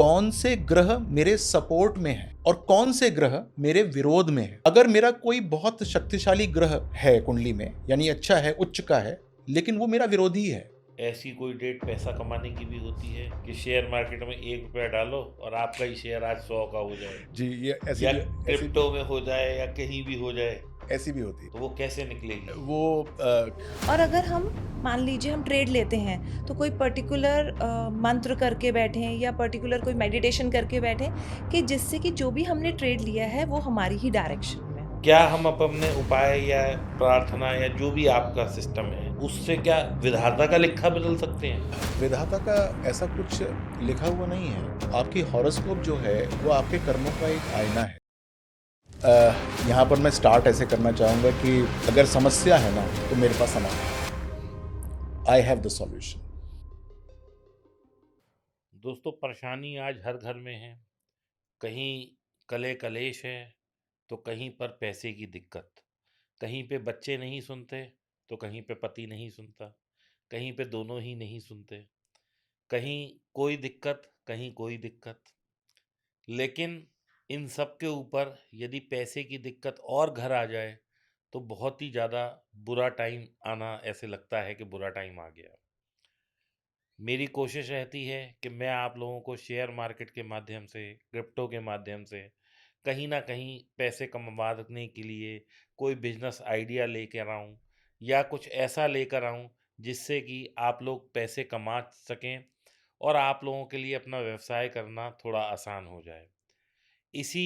कौन से ग्रह मेरे सपोर्ट में है और कौन से ग्रह मेरे विरोध में है। अगर मेरा कोई बहुत शक्तिशाली ग्रह है कुंडली में, यानी अच्छा है, उच्च का है, लेकिन वो मेरा विरोधी है। ऐसी कोई डेट पैसा कमाने की भी होती है कि शेयर मार्केट में 1 रुपया डालो और आपका ही शेयर आज 100 का हो जाए, जी, ये या क्रिप्टो में हो जाए या कहीं भी हो जाए, ऐसी भी होती तो वो कैसे निकलेगी? है। वो और अगर हम मान लीजिए हम ट्रेड लेते हैं तो कोई पर्टिकुलर मंत्र करके बैठें या पर्टिकुलर कोई मेडिटेशन करके बैठें कि जिससे कि जो भी हमने ट्रेड लिया है वो हमारी ही डायरेक्शन में हो। क्या हम अपने उपाय या प्रार्थना या जो भी आपका सिस्टम है, उससे क्या विधाता का लिखा बदल सकते हैं? विधाता का ऐसा कुछ लिखा हुआ नहीं है। आपकी हॉरोस्कोप जो है वो आपके कर्मों का एक आईना है। यहाँ पर मैं स्टार्ट ऐसे करना चाहूँगा कि अगर समस्या है ना तो मेरे पास समाधान, आई हैव द सॉल्यूशन। दोस्तों, परेशानी आज हर घर में है। कहीं कले कलेश है तो कहीं पर पैसे की दिक्कत, कहीं पे बच्चे नहीं सुनते तो कहीं पे पति नहीं सुनता, कहीं पे दोनों ही नहीं सुनते, कहीं कोई दिक्कत कहीं कोई दिक्कत। लेकिन इन सब के ऊपर यदि पैसे की दिक्कत और घर आ जाए तो बहुत ही ज़्यादा बुरा टाइम आना, ऐसे लगता है कि बुरा टाइम आ गया। मेरी कोशिश रहती है कि मैं आप लोगों को शेयर मार्केट के माध्यम से, क्रिप्टो के माध्यम से कहीं न कहीं पैसे कमाने के लिए कोई बिज़नेस आइडिया लेकर आऊँ या कुछ ऐसा लेकर आऊँ जिससे कि आप लोग पैसे कमा सकें और आप लोगों के लिए अपना व्यवसाय करना थोड़ा आसान हो जाए। इसी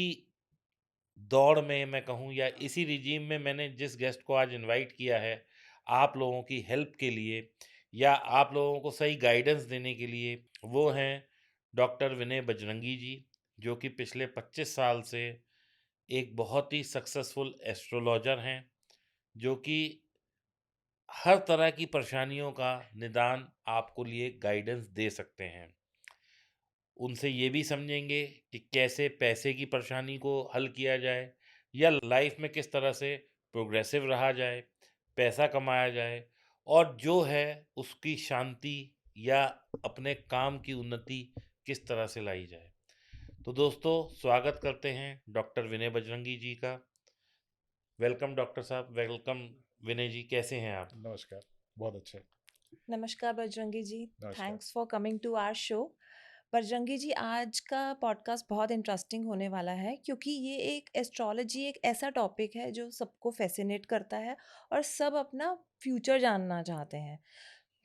दौड़ में मैं कहूँ या इसी रिजीम में मैंने जिस गेस्ट को आज इनवाइट किया है आप लोगों की हेल्प के लिए या आप लोगों को सही गाइडेंस देने के लिए, वो हैं डॉक्टर विनय बजरंगी जी, जो कि पिछले 25 साल से एक बहुत ही सक्सेसफुल एस्ट्रोलॉजर हैं, जो कि हर तरह की परेशानियों का निदान आपको लिए गाइडेंस दे सकते हैं। उनसे ये भी समझेंगे कि कैसे पैसे की परेशानी को हल किया जाए या लाइफ में किस तरह से प्रोग्रेसिव रहा जाए, पैसा कमाया जाए और जो है उसकी शांति या अपने काम की उन्नति किस तरह से लाई जाए। तो दोस्तों, स्वागत करते हैं डॉक्टर विनय बजरंगी जी का। वेलकम डॉक्टर साहब, वेलकम विनय जी, कैसे हैं आप? नमस्कार, बहुत अच्छे। नमस्कार बजरंगी जी, नमस्कार। Thanks for coming to our show. Bajrangi ji, आज का पॉडकास्ट बहुत इंटरेस्टिंग होने वाला है क्योंकि ये एक एस्ट्रोलॉजी एक ऐसा टॉपिक है जो सबको फैसिनेट करता है और सब अपना फ्यूचर जानना चाहते हैं।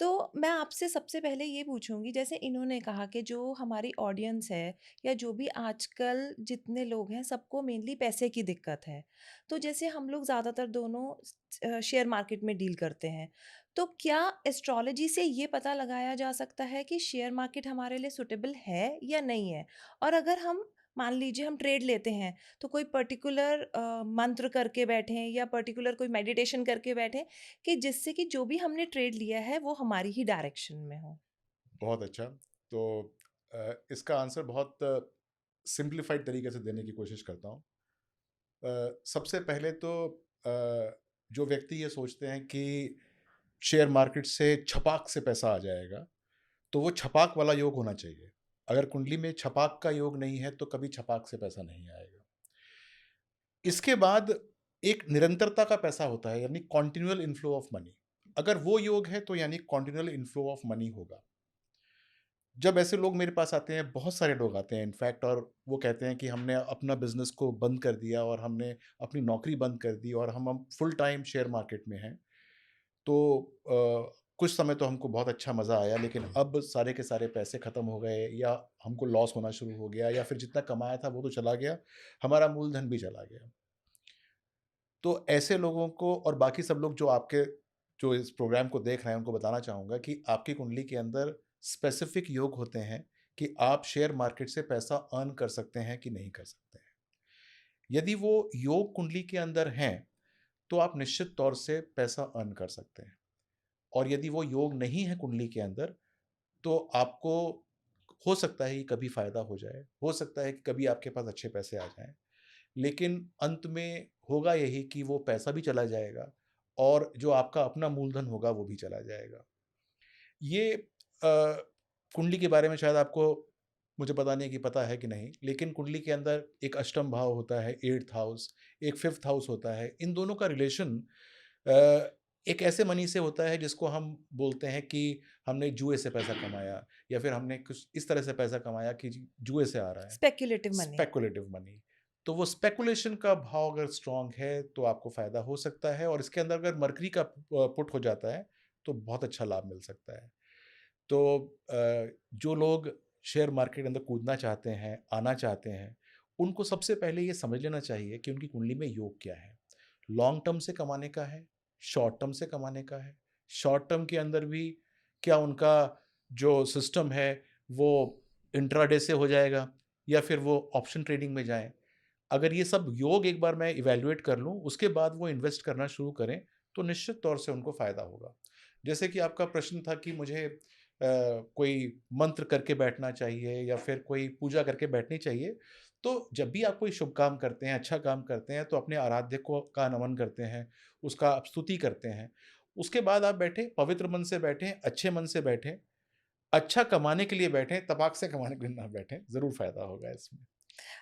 तो मैं आपसे सबसे पहले ये पूछूंगी, जैसे इन्होंने कहा कि जो हमारी ऑडियंस है या जो भी आजकल जितने लोग हैं सबको मेनली पैसे की दिक्कत है। तो जैसे हम लोग ज़्यादातर दोनों शेयर मार्केट में डील करते हैं, तो क्या एस्ट्रोलॉजी से ये पता लगाया जा सकता है कि शेयर मार्केट हमारे लिए सुटेबल है या नहीं है? और अगर हम मान लीजिए हम ट्रेड लेते हैं तो कोई पर्टिकुलर मंत्र करके बैठें या पर्टिकुलर कोई मेडिटेशन करके बैठें कि जिससे कि जो भी हमने ट्रेड लिया है वो हमारी ही डायरेक्शन में हो। बहुत अच्छा। तो इसका आंसर बहुत सिंप्लीफाइड तरीके से देने की कोशिश करता हूँ। सबसे पहले तो जो व्यक्ति ये सोचते हैं कि शेयर मार्केट से छपाक से पैसा आ जाएगा, तो वो छपाक वाला योग होना चाहिए। अगर कुंडली में छपाक का योग नहीं है, तो कभी छपाक से पैसा नहीं आएगा। इसके बाद एक निरंतरता का पैसा होता है, यानी कॉन्टिन्यूअल इनफ्लो ऑफ मनी। अगर वो योग है, तो यानी कॉन्टिन्यूअल इनफ्लो ऑफ मनी होगा। जब ऐसे लोग मेरे पास आते हैं, बहुत सारे लोग आते हैं इनफैक्ट, और वो कहते हैं कि हमने अपना बिज़नेस को बंद कर दिया और हमने अपनी नौकरी बंद कर दी और हम फुल टाइम शेयर मार्केट में हैं। तो कुछ समय तो हमको बहुत अच्छा मज़ा आया, लेकिन अब सारे के सारे पैसे ख़त्म हो गए या हमको लॉस होना शुरू हो गया या फिर जितना कमाया था वो तो चला गया, हमारा मूलधन भी चला गया। तो ऐसे लोगों को और बाकी सब लोग जो इस प्रोग्राम को देख रहे हैं, उनको बताना चाहूँगा कि आपकी कुंडली के अंदर स्पेसिफिक योग होते हैं कि आप शेयर मार्केट से पैसा अर्न कर सकते हैं कि नहीं कर सकते हैं। यदि वो योग कुंडली के अंदर हैं, तो आप निश्चित तौर से पैसा अर्न कर सकते हैं। और यदि वो योग नहीं है कुंडली के अंदर, तो आपको हो सकता है कि कभी फ़ायदा हो जाए, हो सकता है कि कभी आपके पास अच्छे पैसे आ जाएँ, लेकिन अंत में होगा यही कि वो पैसा भी चला जाएगा और जो आपका अपना मूलधन होगा वो भी चला जाएगा। ये कुंडली के बारे में शायद आपको मुझे पता नहीं कि पता है कि नहीं, लेकिन कुंडली के अंदर एक अष्टम भाव होता है, 8th हाउस, एक 5th हाउस होता है। इन दोनों का रिलेशन एक ऐसे मनी से होता है जिसको हम बोलते हैं कि हमने जुए से पैसा कमाया, या फिर हमने कुछ इस तरह से पैसा कमाया कि जुए से आ रहा है। Speculative money. Speculative money. तो वो स्पेकुलेशन का भाव अगर स्ट्रांग है तो आपको फ़ायदा हो सकता है, और इसके अंदर अगर मरकरी का पुट हो जाता है तो बहुत अच्छा लाभ मिल सकता है। तो जो लोग शेयर मार्केट के अंदर कूदना चाहते हैं, आना चाहते हैं, उनको सबसे पहले ये समझ लेना चाहिए कि उनकी कुंडली में योग क्या है। लॉन्ग टर्म से कमाने का है, शॉर्ट टर्म से कमाने का है। शॉर्ट टर्म के अंदर भी क्या उनका जो सिस्टम है वो इंट्राडे से हो जाएगा, या फिर वो ऑप्शन ट्रेडिंग में जाएँ। अगर ये सब योग एक बार मैं इवैल्यूएट कर लूँ, उसके बाद वो इन्वेस्ट करना शुरू करें, तो निश्चित तौर से उनको फ़ायदा होगा। जैसे कि आपका प्रश्न था कि मुझे कोई मंत्र करके बैठना चाहिए या फिर कोई पूजा करके बैठनी चाहिए। तो जब भी आप कोई शुभ काम करते हैं, अच्छा काम करते हैं, तो अपने आराध्य को का नमन करते हैं, उसका आप स्तुति करते हैं। उसके बाद आप बैठें, पवित्र मन से बैठें, अच्छे मन से बैठें, अच्छा कमाने के लिए बैठें, तपाक से कमाने के लिए ना बैठें, ज़रूर फ़ायदा होगा इसमें।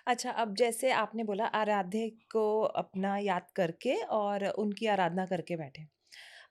अच्छा, अब जैसे आपने बोला आराध्य को अपना याद करके और उनकी आराधना करके बैठे।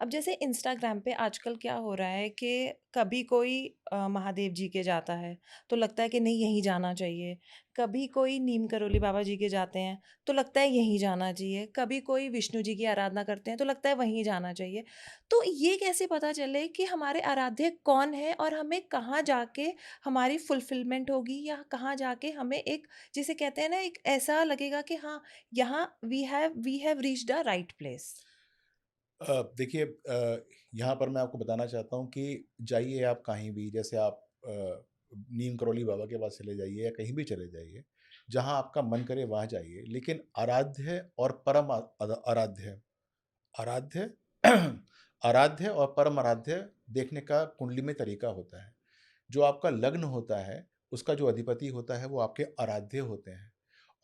अब जैसे इंस्टाग्राम पे आजकल क्या हो रहा है कि कभी कोई महादेव जी के जाता है, तो लगता है कि नहीं यहीं जाना चाहिए। कभी कोई नीम करोली बाबा जी के जाते हैं, तो लगता है यहीं जाना चाहिए। कभी कोई विष्णु जी की आराधना करते हैं, तो लगता है वहीं जाना चाहिए। तो ये कैसे पता चले कि हमारे आराध्य कौन है और हमें कहाँ जाके हमारी फुलफिलमेंट होगी, या कहाँ जाके हमें एक, जिसे कहते हैं ना, एक ऐसा लगेगा कि हाँ, यहाँ we have reached the right place. देखिए, यहाँ पर मैं आपको बताना चाहता हूँ कि जाइए आप कहीं भी, जैसे आप नीम करौली बाबा के पास चले जाइए या कहीं भी चले जाइए, जहाँ आपका मन करे वहाँ जाइए, लेकिन आराध्य और परम आराध्य, आराध्य आराध्य और परम आराध्य देखने का कुंडली में तरीका होता है। जो आपका लग्न होता है, उसका जो अधिपति होता है वो आपके आराध्य होते हैं,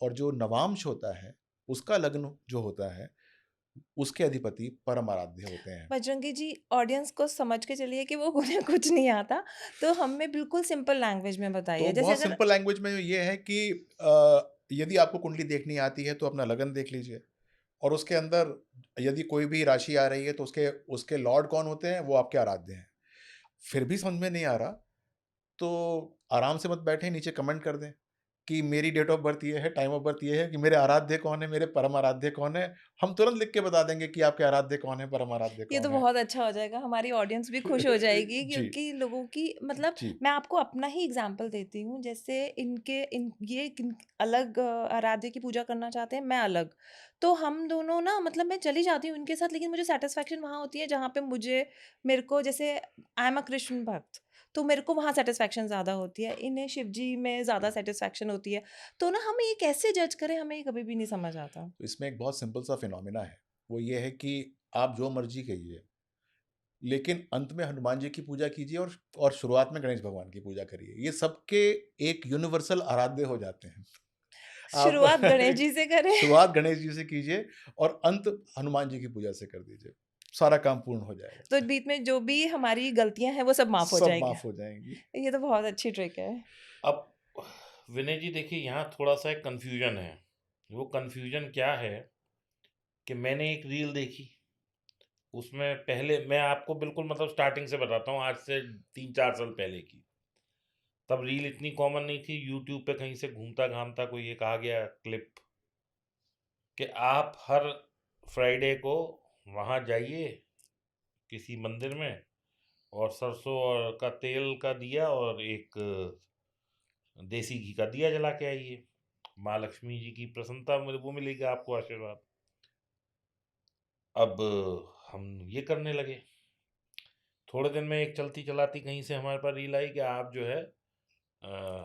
और जो नवांश होता है, उसका लग्न जो होता है, उसके अधिपति परम आराध्य होते हैं। बजरंगी जी, ऑडियंस को समझ के चलिए कि वो उन्हें कुछ नहीं आता, तो हमें बिल्कुल सिंपल लैंग्वेज में तो बताइए। जैसे बहुत अगर सिंपल लैंग्वेज में ये है कि यदि आपको कुंडली देखनी आती है तो अपना लगन देख लीजिए, और उसके अंदर यदि कोई भी राशि आ रही है तो उसके उसके लॉर्ड कौन होते हैं, वो आपके आराध्य हैं। फिर भी समझ में नहीं आ रहा, तो आराम से मत बैठें, नीचे कमेंट कर दें कि मेरी डेट ऑफ बर्थ ये है, टाइम ऑफ बर्थ ये है, कि मेरे आराध्य कौन है, मेरे परम आराध्य कौन है। हम तुरंत लिख के बता देंगे कि आपके आराध्य कौन है, परम आराध्य ये तो कौन है। बहुत अच्छा हो जाएगा, हमारी ऑडियंस भी खुश हो जाएगी, जी, क्योंकि लोगों की मतलब, जी। मैं आपको अपना ही एग्जांपल देती हूँ। जैसे इनके इन ये किन अलग आराध्य की पूजा करना चाहते हैं, मैं अलग। तो हम दोनों ना, मतलब मैं चली जाती हूँ उनके साथ, लेकिन मुझे सेटिस्फेक्शन वहाँ होती है जहाँ पे मेरे को, जैसे आई एम अ कृष्ण भक्त, तो मेरे को वहाँ सेटिस्फेक्शन ज़्यादा होती है। इन्हें शिव जी में ज़्यादा सेटिस्फेक्शन होती है। तो ना हम ये कैसे जज करें, हमें ये कभी भी नहीं समझ आता। तो इसमें एक बहुत सिंपल सा फिनोमिना है। वो ये है कि आप जो मर्ज़ी कहिए, लेकिन अंत में हनुमान जी की पूजा कीजिए, और शुरुआत में गणेश भगवान की पूजा करिए। ये सबके एक यूनिवर्सल आराध्य हो जाते हैं। आप शुरुआत गणेश जी से करें। शुरुआत गणेश जी से कीजिए और अंत हनुमान जी की पूजा से कर दीजिए। सारा काम पूर्ण हो जाएगा। तो बीच में जो भी हमारी गलतियाँ हैं, वो सब माफ़ हो सब जाएँगी। माफ़ हो जाएँगी। ये तो बहुत अच्छी ट्रिक है। अब विनय जी देखिए, यहाँ थोड़ा-सा एक कन्फ्यूज़न है। वो कन्फ्यूज़न क्या है कि मैंने एक रील देखी, उसमें पहले मैं आपको बिल्कुल मतलब स्टार्टिंग से बताता हूँ, आज से 3-4 साल पहले की। तब रील इतनी कॉमन नहीं थी, यूट्यूब पे कहीं से घूमता-घामता कोई एक आ गया क्लिप कि आप हर फ्राइडे को वहाँ जाइए किसी मंदिर में, और सरसों और का तेल का दिया और एक देसी घी का दिया जला के आइए। माँ लक्ष्मी जी की प्रसन्नता वो मिलेगी आपको, आशीर्वाद। अब हम ये करने लगे। थोड़े दिन में एक चलती चलाती कहीं से हमारे पास रील आई कि आप जो है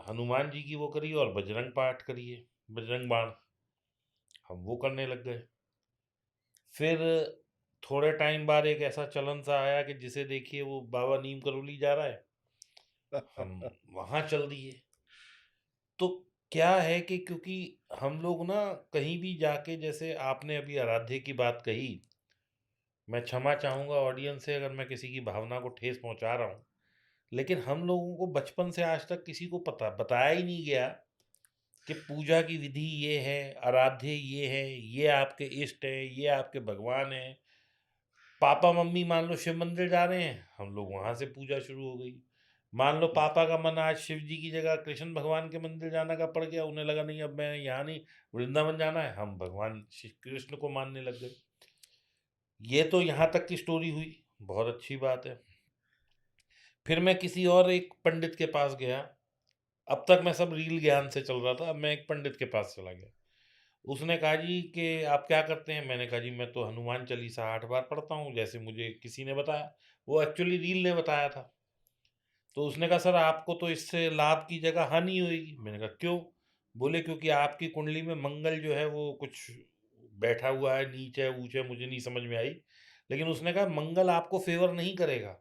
हनुमान जी की वो करिए और बजरंग पाठ करिए, बजरंग बाण। हम वो करने लग गए। फिर थोड़े टाइम बाद एक ऐसा चलन सा आया कि जिसे देखिए वो बाबा नीम करोली जा रहा है, हम वहाँ चल दिए। तो क्या है कि क्योंकि हम लोग ना कहीं भी जाके, जैसे आपने अभी आराध्य की बात कही, मैं क्षमा चाहूँगा ऑडियंस से अगर मैं किसी की भावना को ठेस पहुँचा रहा हूँ, लेकिन हम लोगों को बचपन से आज तक किसी को बताया ही नहीं गया कि पूजा की विधि ये है, आराध्य ये है, ये आपके इष्ट है, ये आपके भगवान है। पापा मम्मी मान लो शिव मंदिर जा रहे हैं, हम लोग वहां से पूजा शुरू हो गई। मान लो पापा का मन आज शिव जी की जगह कृष्ण भगवान के मंदिर जाने का पड़ गया, उन्हें लगा नहीं अब मैं यहाँ नहीं वृंदावन जाना है, हम भगवान श्री कृष्ण को मानने लग गए। ये तो यहाँ तक की स्टोरी हुई, बहुत अच्छी बात है। फिर मैं किसी और एक पंडित के पास गया। अब तक मैं सब रील ज्ञान से चल रहा था, अब मैं एक पंडित के पास चला गया। उसने कहा जी कि आप क्या करते हैं? मैंने कहा जी मैं तो हनुमान चालीसा 8 बार पढ़ता हूँ, जैसे मुझे किसी ने बताया। वो एक्चुअली रील ने बताया था। तो उसने कहा सर आपको तो इससे लाभ की जगह हानि होएगी। मैंने कहा क्यों? बोले क्योंकि आपकी कुंडली में मंगल जो है वो कुछ बैठा हुआ है, नीच है, ऊँच है, मुझे नहीं समझ में आई। लेकिन उसने कहा मंगल आपको फ़ेवर नहीं करेगा।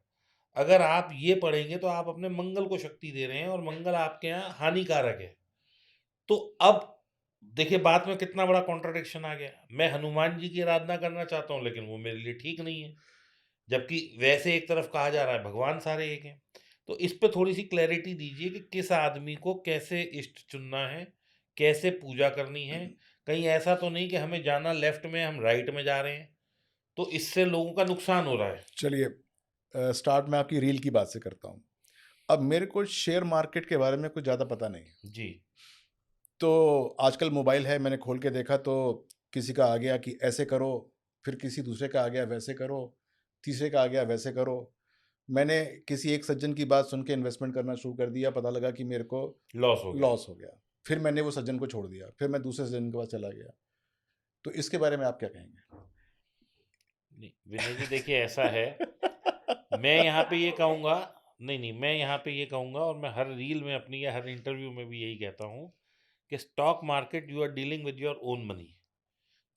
अगर आप ये पढ़ेंगे तो आप अपने मंगल को शक्ति दे रहे हैं और मंगल आपके यहाँ हानिकारक है। तो अब देखिए बात में कितना बड़ा कॉन्ट्रडिक्शन आ गया। मैं हनुमान जी की आराधना करना चाहता हूँ लेकिन वो मेरे लिए ठीक नहीं है। जबकि वैसे एक तरफ कहा जा रहा है भगवान सारे एक हैं। तो इस पे थोड़ी-सी क्लैरिटी दीजिए कि किस आदमी को कैसे इष्ट चुनना है, कैसे पूजा करनी है? कहीं ऐसा तो नहीं कि हमें जाना लेफ्ट में, हम राइट में जा रहे हैं, तो इससे लोगों का नुकसान हो रहा है। चलिए, स्टार्ट मैं आपकी रील की बात से करता हूँ। अब मेरे को शेयर मार्केट के बारे में कुछ ज़्यादा पता नहीं है। जी, तो आजकल मोबाइल है, मैंने खोल के देखा तो किसी का आ गया कि ऐसे करो, फिर किसी दूसरे का आ गया वैसे करो, तीसरे का आ गया वैसे करो। मैंने किसी एक सज्जन की बात सुन के इन्वेस्टमेंट करना शुरू कर दिया, पता लगा कि मेरे को लॉस हो गया। लॉस हो गया। फिर मैंने वो सज्जन को छोड़ दिया, फिर मैं दूसरे सज्जन के पास चला गया। तो इसके बारे में आप क्या कहेंगे? नहीं, विनय जी देखिए ऐसा है, मैं यहाँ पे ये कहूँगा नहीं, मैं यहाँ पे ये कहूँगा और मैं हर रील में अपनी या हर इंटरव्यू में भी यही कहता हूँ कि stock market you are dealing with your own money.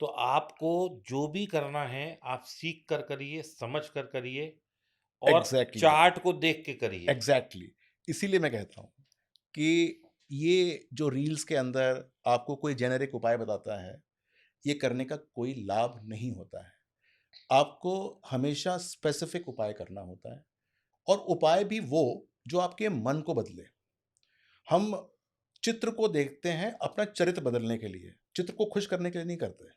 तो आपको जो भी करना है आप सीख कर करिए, समझ कर करिए और एग्जैक्टली, चार्ट को देख के करिए। एग्जैक्टली। इसीलिए मैं कहता हूँ कि ये जो रील्स के अंदर आपको कोई जेनेरिक उपाय बताता है, ये करने का कोई लाभ नहीं होता है। आपको हमेशा स्पेसिफिक उपाय करना होता है, और उपाय भी वो जो आपके मन को बदले। हम चित्र को देखते हैं अपना चरित्र बदलने के लिए, चित्र को खुश करने के लिए नहीं करते।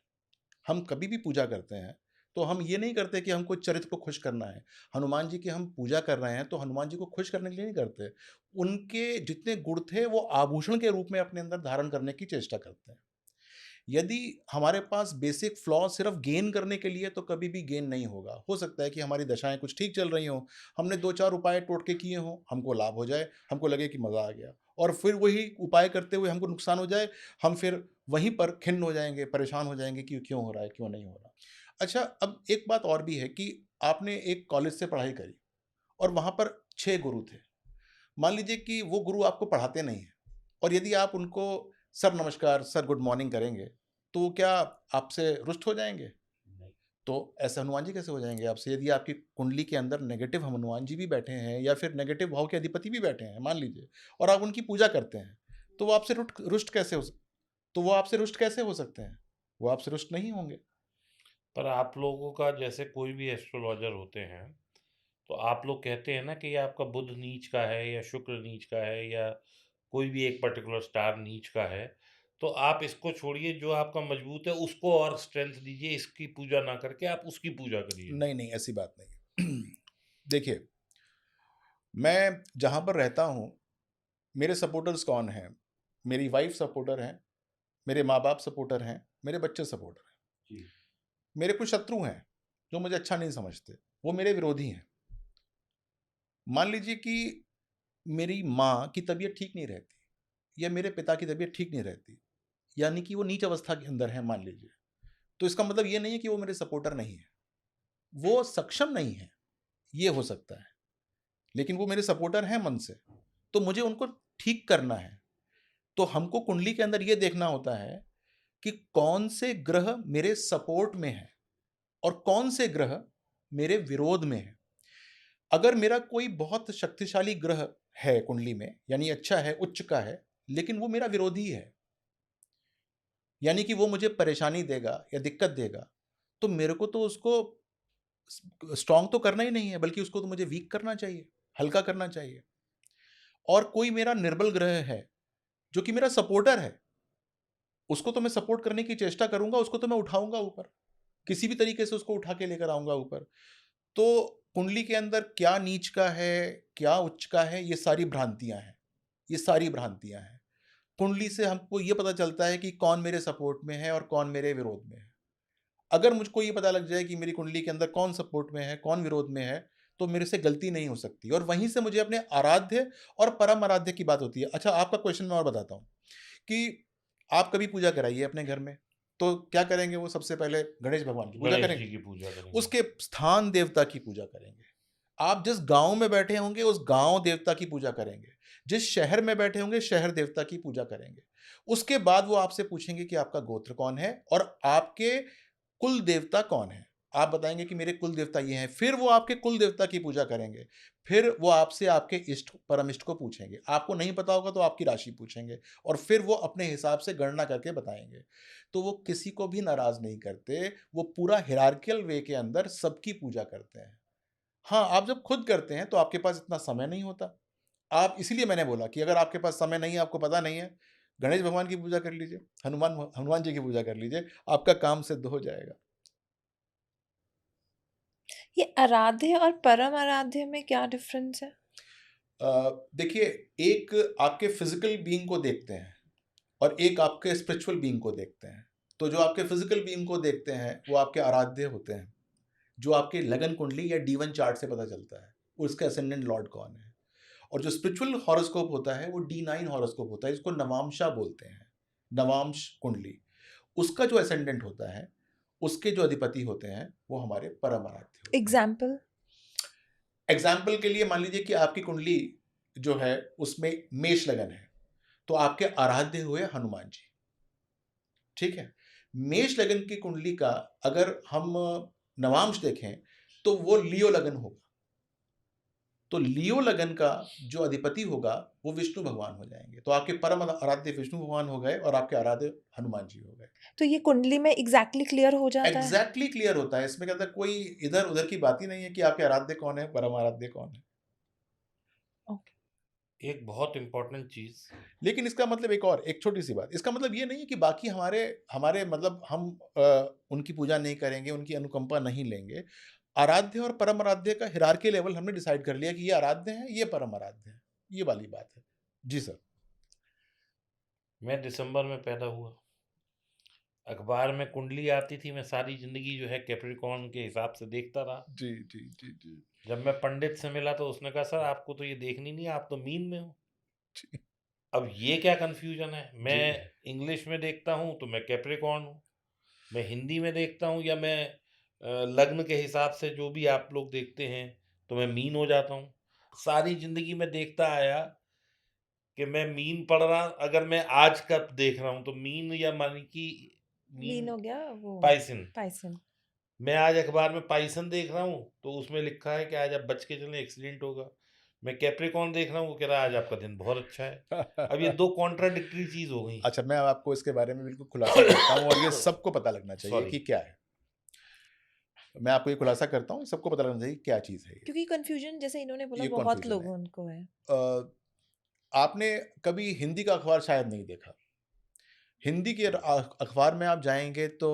हम कभी भी पूजा करते हैं तो हम ये नहीं करते कि हमको चरित्र को खुश करना है। हनुमान जी की हम पूजा कर रहे हैं तो हनुमान जी को खुश करने के लिए नहीं करते। उनके जितने गुण थे वो आभूषण के रूप में अपने अंदर धारण करने की चेष्टा करते हैं। यदि हमारे पास बेसिक फ्लॉ सिर्फ गेन करने के लिए, तो कभी भी गेन नहीं होगा। हो सकता है कि हमारी दशाएं कुछ ठीक चल रही हों, हमने 2-4 उपाय टोटके किए हों, हमको लाभ हो जाए, हमको लगे कि मज़ा आ गया, और फिर वही उपाय करते हुए हमको नुकसान हो जाए, हम फिर वहीं पर खिन्न हो जाएँगे, परेशान हो जाएँगे कि क्यों हो रहा है, क्यों नहीं हो रहा। अच्छा, अब एक बात और भी है कि आपने एक कॉलेज से पढ़ाई करी और वहाँ पर 6 गुरु थे। मान लीजिए कि वो गुरु आपको पढ़ाते नहीं हैं, और यदि आप उनको सर नमस्कार, सर गुड मॉर्निंग करेंगे, तो वो क्या आपसे रुष्ट हो जाएँगे? नहीं, तो ऐसे हनुमान जी कैसे हो जाएँगे आपसे? यदि आपकी कुंडली के अंदर नेगेटिव हनुमान जी भी बैठे हैं या फिर नेगेटिव भाव के अधिपति भी बैठे हैं, मान लीजिए, और आप उनकी पूजा करते हैं, तो वो आपसे रुष्ट कैसे हो सकते हैं? वो आपसे रुष्ट नहीं होंगे। पर आप लोगों का जैसे कोई भी एस्ट्रोलॉजर होते हैं, तो आप लोग कहते हैं ना कि ये आपका बुध नीच का है या शुक्र नीच का है या कोई भी एक पर्टिकुलर स्टार नीच का है, तो आप इसको छोड़िए, जो आपका मजबूत है उसको और स्ट्रेंथ दीजिए, इसकी पूजा ना करके आप उसकी पूजा करिए। नहीं, नहीं, ऐसी बात नहीं। देखिए, मैं जहाँ पर रहता हूँ, मेरे सपोर्टर्स कौन हैं? मेरी वाइफ़ सपोर्टर हैं, मेरे माँ-बाप सपोर्टर हैं, मेरे बच्चे सपोर्टर हैं। जी। मेरे कुछ शत्रु हैं, जो मुझे अच्छा नहीं समझते, वो मेरे विरोधी हैं। मान लीजिए कि मेरी माँ की तबीयत ठीक नहीं रहती या मेरे पिता की तबीयत ठीक नहीं रहती, यानी कि वो नीच अवस्था के अंदर हैं मान लीजिए, तो इसका मतलब ये नहीं है कि वो मेरे सपोर्टर नहीं है। वो सक्षम नहीं है, ये हो सकता है, लेकिन वो मेरे सपोर्टर हैं मन से, तो मुझे उनको ठीक करना है। तो हमको कुंडली के अंदर ये देखना होता है कि कौन से ग्रह मेरे सपोर्ट में हैं और कौन से ग्रह मेरे विरोध में हैं। अगर मेरा कोई बहुत शक्तिशाली ग्रह है कुंडली में, यानी अच्छा है, उच्च का है, लेकिन वो मेरा विरोधी है, यानी कि वो मुझे परेशानी देगा या दिक्कत देगा, तो मेरे को तो उसको स्ट्रांग तो करना ही नहीं है, बल्कि उसको तो मुझे वीक करना चाहिए। हल्का करना चाहिए। और कोई मेरा निर्बल ग्रह है जो कि मेरा सपोर्टर है, उसको तो मैं सपोर्ट करने की चेष्टा करूंगा, उसको तो मैं उठाऊंगा ऊपर, किसी भी तरीके से उसको उठा के लेकर आऊंगा ऊपर। तो कुंडली के अंदर क्या नीच का है, क्या उच्च का है, ये सारी भ्रांतियां हैं, ये सारी भ्रांतियां हैं। कुंडली से हमको ये पता चलता है कि कौन मेरे सपोर्ट में है और कौन मेरे विरोध में है। अगर मुझको ये पता लग जाए कि मेरी कुंडली के अंदर कौन सपोर्ट में है, कौन विरोध में है, तो मेरे से गलती नहीं हो सकती। और वहीं से मुझे अपने आराध्य और परम आराध्य की बात होती है। अच्छा, आपका क्वेश्चन मैं और बताता हूँ कि आप कभी पूजा कराइए अपने घर में, तो क्या करेंगे वो? सबसे पहले गणेश भगवान की पूजा गणेश करेंगे, जी की पूजा करेंगे। उसके स्थान देवता की पूजा करेंगे। आप जिस गांव में बैठे होंगे उस गांव देवता की पूजा करेंगे, जिस शहर में बैठे होंगे शहर देवता की पूजा करेंगे। उसके बाद वो आपसे पूछेंगे कि आपका गोत्र कौन है और आपके कुल देवता कौन है। आप बताएंगे कि मेरे कुल देवता ये हैं, फिर वो आपके कुल देवता की पूजा करेंगे। फिर वो आपसे आपके इष्ट परम इष्ट को पूछेंगे, आपको नहीं पता होगा तो आपकी राशि पूछेंगे, और फिर वो अपने हिसाब से गणना करके बताएंगे। तो वो किसी को भी नाराज नहीं करते, वो पूरा हिरार्कियल वे के अंदर सबकी पूजा करते हैं। हाँ, आप जब खुद करते हैं तो आपके पास इतना समय नहीं होता। आप, इसीलिए मैंने बोला कि अगर आपके पास समय नहीं है, आपको पता नहीं है, गणेश भगवान की पूजा कर लीजिए, हनुमान जी की पूजा कर लीजिए, आपका काम सिद्ध हो जाएगा। ये आराध्य और परम आराध्य में क्या डिफरेंस है? देखिए, एक आपके फिजिकल बीइंग को देखते हैं और एक आपके स्पिरिचुअल बीइंग को देखते हैं। तो जो आपके फिजिकल बीइंग को देखते हैं वो आपके आराध्य होते हैं, जो आपके लगन कुंडली या D1 चार्ट से पता चलता है उसका असेंडेंट लॉर्ड कौन है। और जो स्पिरिचुअल हॉरोस्कोप होता है वो D9 हॉरोस्कोप होता है, इसको नवांशा बोलते हैं, नवांश कुंडली। उसका जो असेंडेंट होता है, उसके जो अधिपति होते हैं वो हमारे परम आराध्य होते हैं। एग्जाम्पल? एग्जाम्पल के लिए मान लीजिए कि आपकी कुंडली जो है उसमें मेष लगन है, तो आपके आराध्य हुए हनुमान जी। ठीक है, मेष लगन की कुंडली का अगर हम नवांश देखें तो वो लियो लगन होगा। तो लियो लगन का जो अधिपति होगा वो विष्णु भगवान हो जाएंगे। तो आपके परम आराध्य विष्णु भगवान हो गए और आपके आराध्य हनुमान जी हो गए। तो ये कुंडली में एग्जैक्टली क्लियर हो जाता है? एग्जैक्टली क्लियर होता है, इसमें कहता कोई इधर उधर की बात ही नहीं है कि आपके आराध्य कौन है, परम आराध्य कौन है। ओके। एक बहुत इंपॉर्टेंट चीज, लेकिन इसका मतलब एक छोटी सी बात, इसका मतलब ये नहीं है कि बाकी हमारे हमारे मतलब हम उनकी पूजा नहीं करेंगे, उनकी अनुकंपा नहीं लेंगे। आराध्य और परम आराध्य का हिरार्की लेवल हमने डिसाइड कर लिया कि ये आराध्य है, ये परम आराध्य है, ये वाली बात है। जी सर। मैं दिसंबर में पैदा हुआ, अखबार में कुंडली आती थी, मैं सारी जिंदगी जो है कैप्रिकॉर्न के हिसाब से देखता रहा। जी जी जी जी जब मैं पंडित से मिला तो उसने कहा सर आपको तो ये देखनी नहीं है, आप तो मीन में हो। जी अब ये क्या कंफ्यूजन है? जी मैं इंग्लिश में देखता हूँ तो मैं कैप्रिकॉर्न हूँ, मैं हिंदी में देखता हूँ या मैं लग्न के हिसाब से जो भी आप लोग देखते हैं तो मैं मीन हो जाता हूँ। सारी जिंदगी में देखता आया कि मैं मीन पढ़ रहा, अगर मैं आज का देख रहा हूँ तो मीन या मानी कि मीन मीन हो गया वो पाइसन। पाइसन। मैं आज अखबार में पाइसन देख रहा हूँ तो उसमें लिखा है कि आज आप बच के चलें, एक्सीडेंट होगा। मैं कैप्रिकॉर्न देख रहा हूँ, वो कह रहा है आज आपका दिन बहुत अच्छा है। अब ये दो कॉन्ट्राडिक्टरी चीज हो गई। अच्छा, मैं आपको इसके बारे में बिल्कुल खुलासा करता हूँ और ये सबको पता लगना चाहिए सॉरी। कि क्या है। मैं आपको ये खुलासा करता हूँ, सबको पता लगना चाहिए क्या चीज़ है ये। क्योंकि कंफ्यूजन जैसे इन्होंने बोला ये बहुत कन्फ्यूजन है। लोगों को है। आपने कभी हिंदी का अखबार शायद नहीं देखा। हिंदी के अखबार में आप जाएंगे तो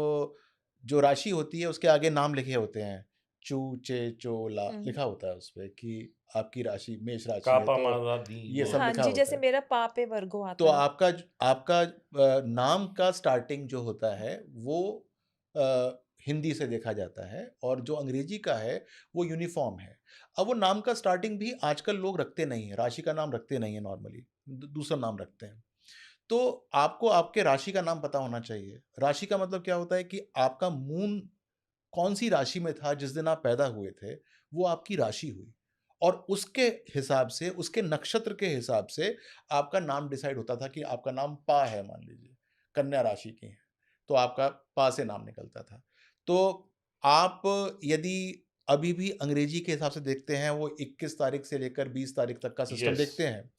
जो राशि होती है उसके आगे नाम लिखे होते हैं, चू चे चो ला लिखा होता है उस पे कि आपकी राशि मेष राशि है, कापा तो मारा दी ये वो। सब हाँ लिखा जी, होता जैसे है। मेरा पापे वर्गो तो आता है। आपका नाम का स्टार्टिंग जो होता है वो हिंदी से देखा जाता है, और जो अंग्रेजी का है वो यूनिफॉर्म है। अब वो नाम का स्टार्टिंग भी आजकल लोग रखते नहीं है, राशि का नाम रखते नहीं है, नॉर्मली दूसरा नाम रखते हैं। तो आपको आपके राशि का नाम पता होना चाहिए। राशि का मतलब क्या होता है कि आपका मून कौन सी राशि में था जिस दिन आप पैदा हुए थे, वो आपकी राशि हुई, और उसके हिसाब से, उसके नक्षत्र के हिसाब से आपका नाम डिसाइड होता था कि आपका नाम पा है, मान लीजिए कन्या राशि की है तो आपका पा से नाम निकलता था। तो आप यदि अभी भी अंग्रेजी के हिसाब से देखते हैं, वो 21 तारीख से लेकर 20 तारीख तक का सिस्टम यस। देखते हैं,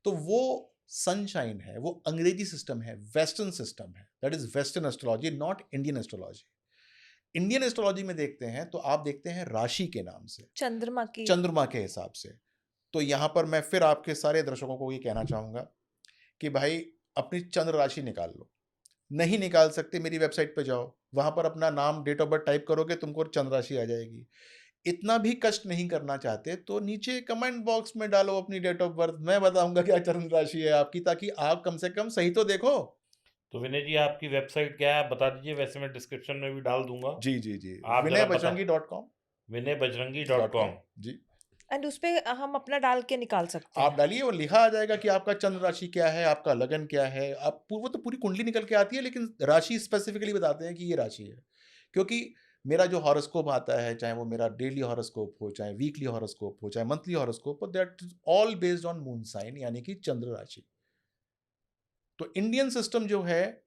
तो वो सनशाइन है, वो अंग्रेजी सिस्टम है, वेस्टर्न सिस्टम है, that is western astrology, not Indian astrology. Indian astrology में देखते हैं तो आप देखते हैं राशि के नाम से, चंद्रमा की। चंद्रमा के हिसाब से। तो यहाँ पर मैं फिर आपके सारे दर्शकों को ये कहना चाहूँगा कि भाई अपनी चंद्र राशि निकाल लो। नहीं निकाल सकते, मेरी वेबसाइट पे जाओ, वहाँ पर अपना नाम, डेट ऑफ बर्थ टाइप करोगे, तुमको चंद्र राशि आ जाएगी। इतना भी कष्ट नहीं करना चाहते तो नीचे कमेंट बॉक्स में डालो अपनी डेट ऑफ बर्थ, मैं बताऊँगा क्या चंद्र राशि है आपकी, ताकि आप कम से कम सही तो देखो। तो विनय जी, आपकी वेबसाइट क्या है, आप बता दीजिए, वैसे मैं डिस्क्रिप्शन में भी डाल दूँगा। जी, जी, जी। आप ज़रा बता विनयबजरंगी.com विनयबजरंगी.com। जी। एंड उस पे हम अपना डाल के निकाल सकते आप हैं। डालिए और लिखा आ जाएगा कि आपका चंद्र राशि क्या है, आपका लगन क्या है। आप वो तो पूरी कुंडली निकल के आती है, लेकिन राशि स्पेसिफिकली बताते हैं कि ये राशि है। क्योंकि मेरा जो हॉरोस्कोप आता है, चाहे वो मेरा डेली हॉरोस्कोप हो, चाहे वीकली हॉरोस्कोप हो, चाहे मंथली हॉरोस्कोप हो, that is all based on moon sign, यानी कि चंद्र राशि। तो इंडियन सिस्टम जो है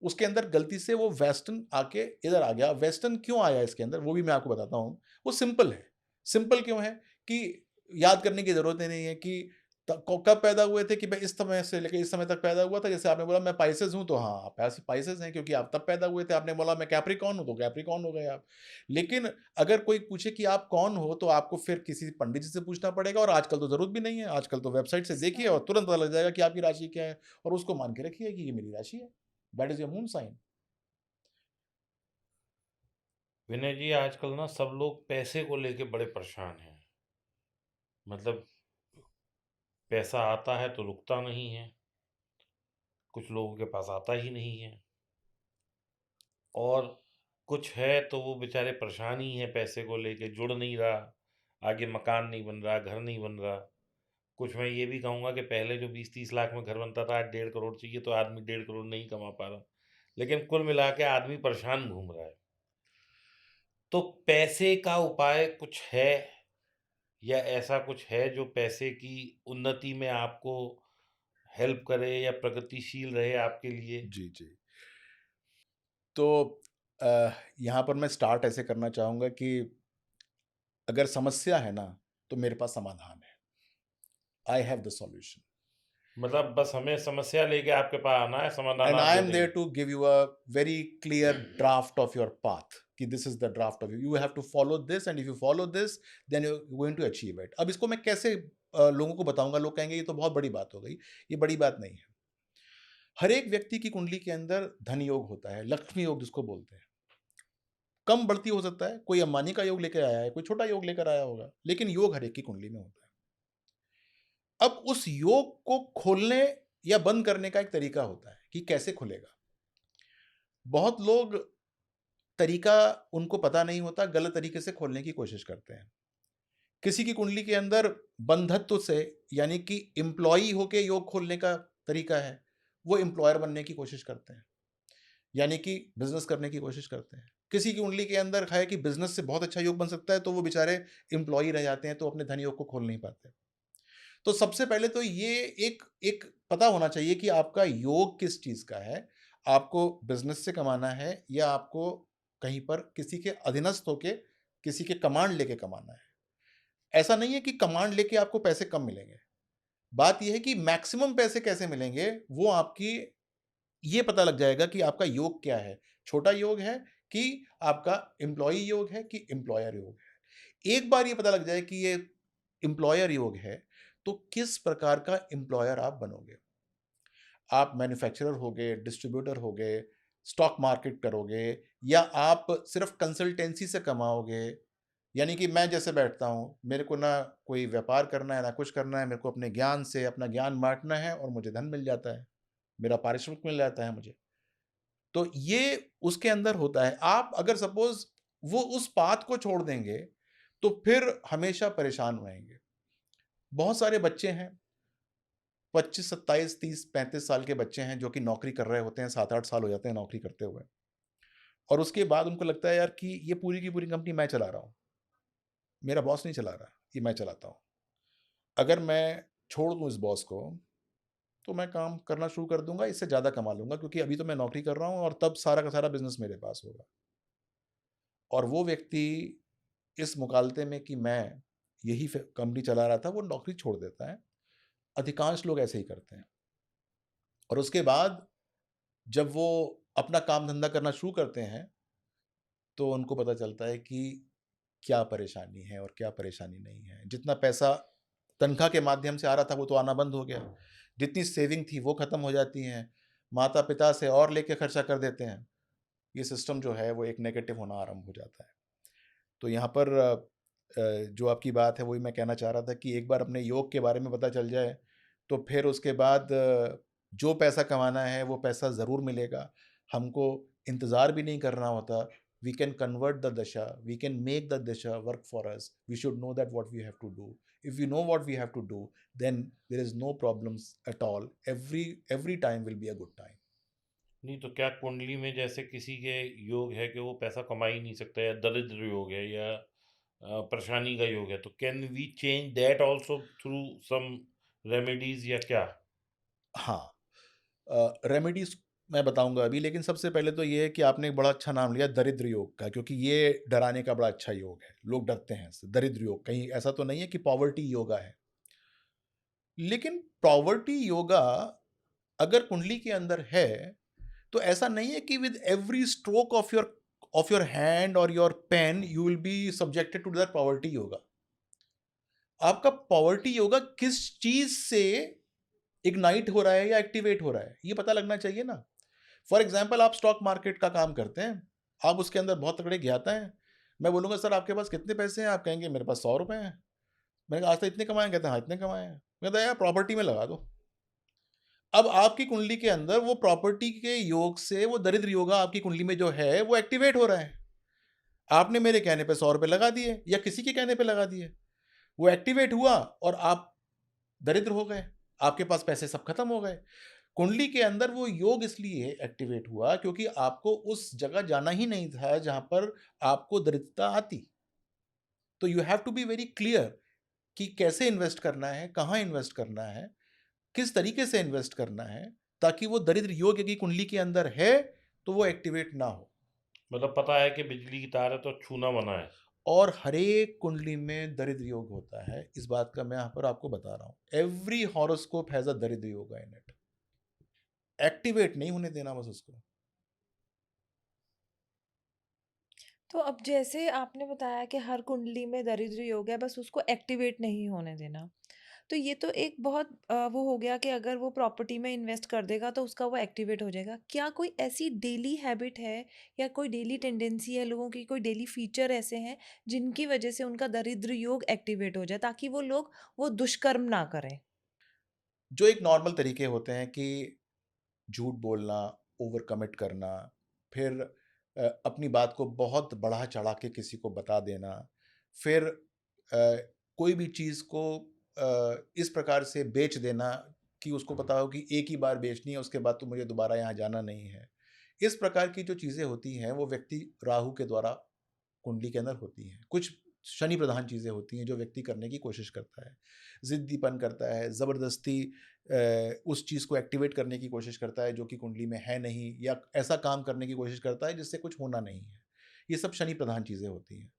उसके अंदर गलती से वो वेस्टर्न आके इधर आ गया। वेस्टर्न क्यों आया इसके अंदर, वो भी मैं आपको बताता हूँ। वो सिंपल है। सिंपल क्यों है कि याद करने की ज़रूरत ही नहीं है कि कब पैदा हुए थे, कि मैं इस समय से लेकर इस समय तक पैदा हुआ था। जैसे आपने बोला मैं पाइसेस हूँ, तो हाँ, आप पाइसेस हैं क्योंकि आप तब पैदा हुए थे। आपने बोला मैं कैप्रिकॉर्न हूँ, तो कैप्रिकॉर्न हो गए आप। लेकिन अगर कोई पूछे कि आप कौन हो, तो आपको फिर किसी पंडित जी से पूछना पड़ेगा, और आजकल तो ज़रूरत भी नहीं है। आजकल तो वेबसाइट से देखिए और तुरंत पता लग जाएगा कि आपकी राशि क्या है, और उसको मान के रखिए कि ये मेरी राशि है। That is your moon sign. Vinay ji, आजकल ना सब लोग पैसे को लेके बड़े परेशान हैं। मतलब पैसा आता है तो रुकता नहीं है, कुछ लोगों के पास आता ही नहीं है, और कुछ है तो वो बेचारे परेशान ही हैं पैसे को लेके, जुड़ नहीं रहा, आगे मकान नहीं बन रहा, घर नहीं बन रहा। कुछ मैं ये भी कहूँगा कि पहले जो 20-30 लाख में घर बनता था, आज 1.5 करोड़ चाहिए तो आदमी 1.5 करोड़ नहीं कमा पा रहा। लेकिन कुल मिला के आदमी परेशान घूम रहा है। तो पैसे का उपाय कुछ है, या ऐसा कुछ है जो पैसे की उन्नति में आपको हेल्प करे या प्रगतिशील रहे आपके लिए? जी, जी। तो यहाँ पर मैं स्टार्ट ऐसे करना चाहूँगा कि अगर समस्या है ना, तो मेरे पास समाधान है। I have the solution. मतलब बस हमें समस्या लेके आपके पास आना है, समाधान एंड आप आई दे एम देयर देंगे। To give you a very clear draft of your path, कि this is the draft of you have to follow this, and if you follow this then you going to achieve it. अब इसको मैं कैसे लोगों को बताऊंगा? लोग कहेंगे ये तो बहुत बड़ी बात हो गई। ये बड़ी बात नहीं है। हर एक व्यक्ति की कुंडली के अंदर धन योग होता है, लक्ष्मी योग जिसको बोलते हैं। कम बढ़ती हो सकता है, कोई अंबानी का योग लेकर आया है, कोई छोटा योग लेकर आया होगा, लेकिन योग हर एक की कुंडली में होता है। अब उस योग को खोलने या बंद करने का एक तरीका होता है कि कैसे खुलेगा। बहुत लोग तरीका उनको पता नहीं होता, गलत तरीके से खोलने की कोशिश करते हैं। किसी की कुंडली के अंदर बंधत्व से, यानी कि एम्प्लॉई होके योग खोलने का तरीका है, वो एम्प्लॉयर बनने की कोशिश करते हैं, यानी कि बिजनेस करने की कोशिश करते हैं। किसी की कुंडली के अंदर है कि बिजनेस से बहुत अच्छा योग बन सकता है, तो वो बेचारे एम्प्लॉई रह जाते हैं, तो अपने धन योग को खोल नहीं पाते। तो सबसे पहले तो ये एक एक पता होना चाहिए कि आपका योग किस चीज़ का है। आपको बिज़नेस से कमाना है, या आपको कहीं पर किसी के अधीनस्थ होके, किसी के कमांड लेके कमाना है। ऐसा नहीं है कि कमांड लेके आपको पैसे कम मिलेंगे। बात ये है कि मैक्सिमम पैसे कैसे मिलेंगे, वो आपकी ये पता लग जाएगा कि आपका योग क्या है। छोटा योग है कि आपका एम्प्लॉयी योग है कि एम्प्लॉयर योग है। एक बार ये पता लग जाए कि ये एम्प्लॉयर योग है, तो किस प्रकार का एम्प्लॉयर आप बनोगे। आप मैन्युफैक्चरर होगे, डिस्ट्रीब्यूटर होगे, स्टॉक मार्केट करोगे, या आप सिर्फ कंसल्टेंसी से कमाओगे। यानी कि मैं जैसे बैठता हूँ, मेरे को ना कोई व्यापार करना है, ना कुछ करना है, मेरे को अपने ज्ञान से अपना ज्ञान बाँटना है और मुझे धन मिल जाता है, मेरा पारिश्रमिक मिल जाता है मुझे। तो ये उसके अंदर होता है। आप अगर सपोज़ वो उस पाथ को छोड़ देंगे, तो फिर हमेशा परेशान रहेंगे। बहुत सारे बच्चे हैं, 25, 27, 30, 35 साल के बच्चे हैं जो कि नौकरी कर रहे होते हैं, 7-8 साल हो जाते हैं नौकरी करते हुए। और उसके बाद उनको लगता है यार कि ये पूरी की पूरी कंपनी मैं चला रहा हूँ। मेरा बॉस नहीं चला रहा, ये मैं चलाता हूँ। अगर मैं छोड़ दूँ इस बॉस को, तो मैं काम करना शुरू कर दूँगा, इससे ज़्यादा कमा लूँगा, क्योंकि अभी तो मैं नौकरी कर रहा हूँ और तब सारा का सारा बिज़नेस मेरे पास होगा। और वो व्यक्ति इस मुकालते में कि मैं यही कंपनी चला रहा था, वो नौकरी छोड़ देता है। अधिकांश लोग ऐसे ही करते हैं। और उसके बाद जब वो अपना काम धंधा करना शुरू करते हैं, तो उनको पता चलता है कि क्या परेशानी है और क्या परेशानी नहीं है। जितना पैसा तनख्वाह के माध्यम से आ रहा था वो तो आना बंद हो गया, जितनी सेविंग थी वो ख़त्म हो जाती हैं, माता पिता से और लेके खर्चा कर देते हैं। ये सिस्टम जो है वो एक नेगेटिव होना आरंभ हो जाता है। तो यहाँ पर जो आपकी बात है वही मैं कहना चाह रहा था कि एक बार अपने योग के बारे में पता चल जाए तो फिर उसके बाद जो पैसा कमाना है वो पैसा ज़रूर मिलेगा। हमको इंतज़ार भी नहीं करना होता। We can convert the dasha, we can make the dasha work for us. We should know that what we have to do. If we know what we have to do, then there is no problems at all. Every time will be a good time. नहीं तो क्या कुंडली में जैसे किसी के योग है कि वो पैसा कमा ही नहीं सकता, या दरिद्र योग है, या परेशानी का योग है, तो can we change that also through some remedies या क्या? हाँ, रेमेडीज़ मैं बताऊँगा अभी, लेकिन सबसे पहले तो ये है कि आपने एक बड़ा अच्छा नाम लिया दरिद्र योग का, क्योंकि ये डराने का बड़ा अच्छा योग है। लोग डरते हैं इससे, दरिद्र योग। कहीं ऐसा तो नहीं है कि पॉवर्टी योगा है। लेकिन पॉवर्टी योगा अगर कुंडली के अंदर है, तो ऐसा नहीं है कि with every stroke of your hand और your pen you will be subjected to that poverty yoga. आपका पॉवर्टी योगा किस चीज से इग्नाइट हो रहा है या एक्टिवेट हो रहा है, ये पता लगना चाहिए ना। फॉर एग्जाम्पल, आप स्टॉक मार्केट का काम करते हैं, आप उसके अंदर बहुत तगड़े ज्ञाता हैं। मैं बोलूंगा सर आपके पास कितने पैसे हैं, आप कहेंगे मेरे पास 100 रुपए हैं। मैंने कहा आज तक इतने कमाए, कहते हैं हाँ इतने कमाए हैं। मैं कहता यार प्रॉपर्टी में लगा दो। अब आपकी कुंडली के अंदर वो प्रॉपर्टी के योग से वो दरिद्र योगा आपकी कुंडली में जो है वो एक्टिवेट हो रहा है। आपने मेरे कहने पे 100 रुपए लगा दिए या किसी के कहने पे लगा दिए, वो एक्टिवेट हुआ और आप दरिद्र हो गए, आपके पास पैसे सब खत्म हो गए। कुंडली के अंदर वो योग इसलिए एक्टिवेट हुआ क्योंकि आपको उस जगह जाना ही नहीं था जहां पर आपको दरिद्रता आती। तो you have to be very clear कि कैसे इन्वेस्ट करना है, कहाँ इन्वेस्ट करना है, किस तरीके से इन्वेस्ट करना है, ताकि वो दरिद्र योग की कुंडली के अंदर है तो वो एक्टिवेट ना हो। मतलब पता है कि बिजली की तार है तो छूना मना है। और हरेक कुंडली में दरिद्र योग होता है, इस बात का मैं यहाँ पर आपको बता रहा हूँ। एवरी हॉरोस्कोप हैज अ दरिद्र योगा इन इट। एक्टिवेट नहीं होने देना बस उसको। तो अब जैसे आपने बताया कि हर कुंडली में दरिद्र योग है, बस उसको एक्टिवेट नहीं होने देना। तो ये तो एक बहुत वो हो गया कि अगर वो प्रॉपर्टी में इन्वेस्ट कर देगा तो उसका वो एक्टिवेट हो जाएगा। क्या कोई ऐसी डेली हैबिट है या कोई डेली टेंडेंसी है लोगों की, कोई डेली फीचर ऐसे हैं जिनकी वजह से उनका दरिद्र योग एक्टिवेट हो जाए ताकि वो लोग वो दुष्कर्म ना करें? जो एक नॉर्मल तरीके होते हैं कि झूठ बोलना, ओवर कमिट करना, फिर अपनी बात को बहुत बढ़ा चढ़ा के किसी को बता देना, फिर कोई भी चीज़ को इस प्रकार से बेच देना कि उसको पता हो कि एक ही बार बेचनी है, उसके बाद तो मुझे दोबारा यहाँ जाना नहीं है। इस प्रकार की जो चीज़ें होती हैं वो व्यक्ति राहु के द्वारा कुंडली के अंदर होती हैं। कुछ शनि प्रधान चीज़ें होती हैं जो व्यक्ति करने की कोशिश करता है, ज़िद्दीपन करता है, ज़बरदस्ती उस चीज़ को एक्टिवेट करने की कोशिश करता है जो कि कुंडली में है नहीं, या ऐसा काम करने की कोशिश करता है जिससे कुछ होना नहीं है। ये सब शनि प्रधान चीज़ें होती हैं।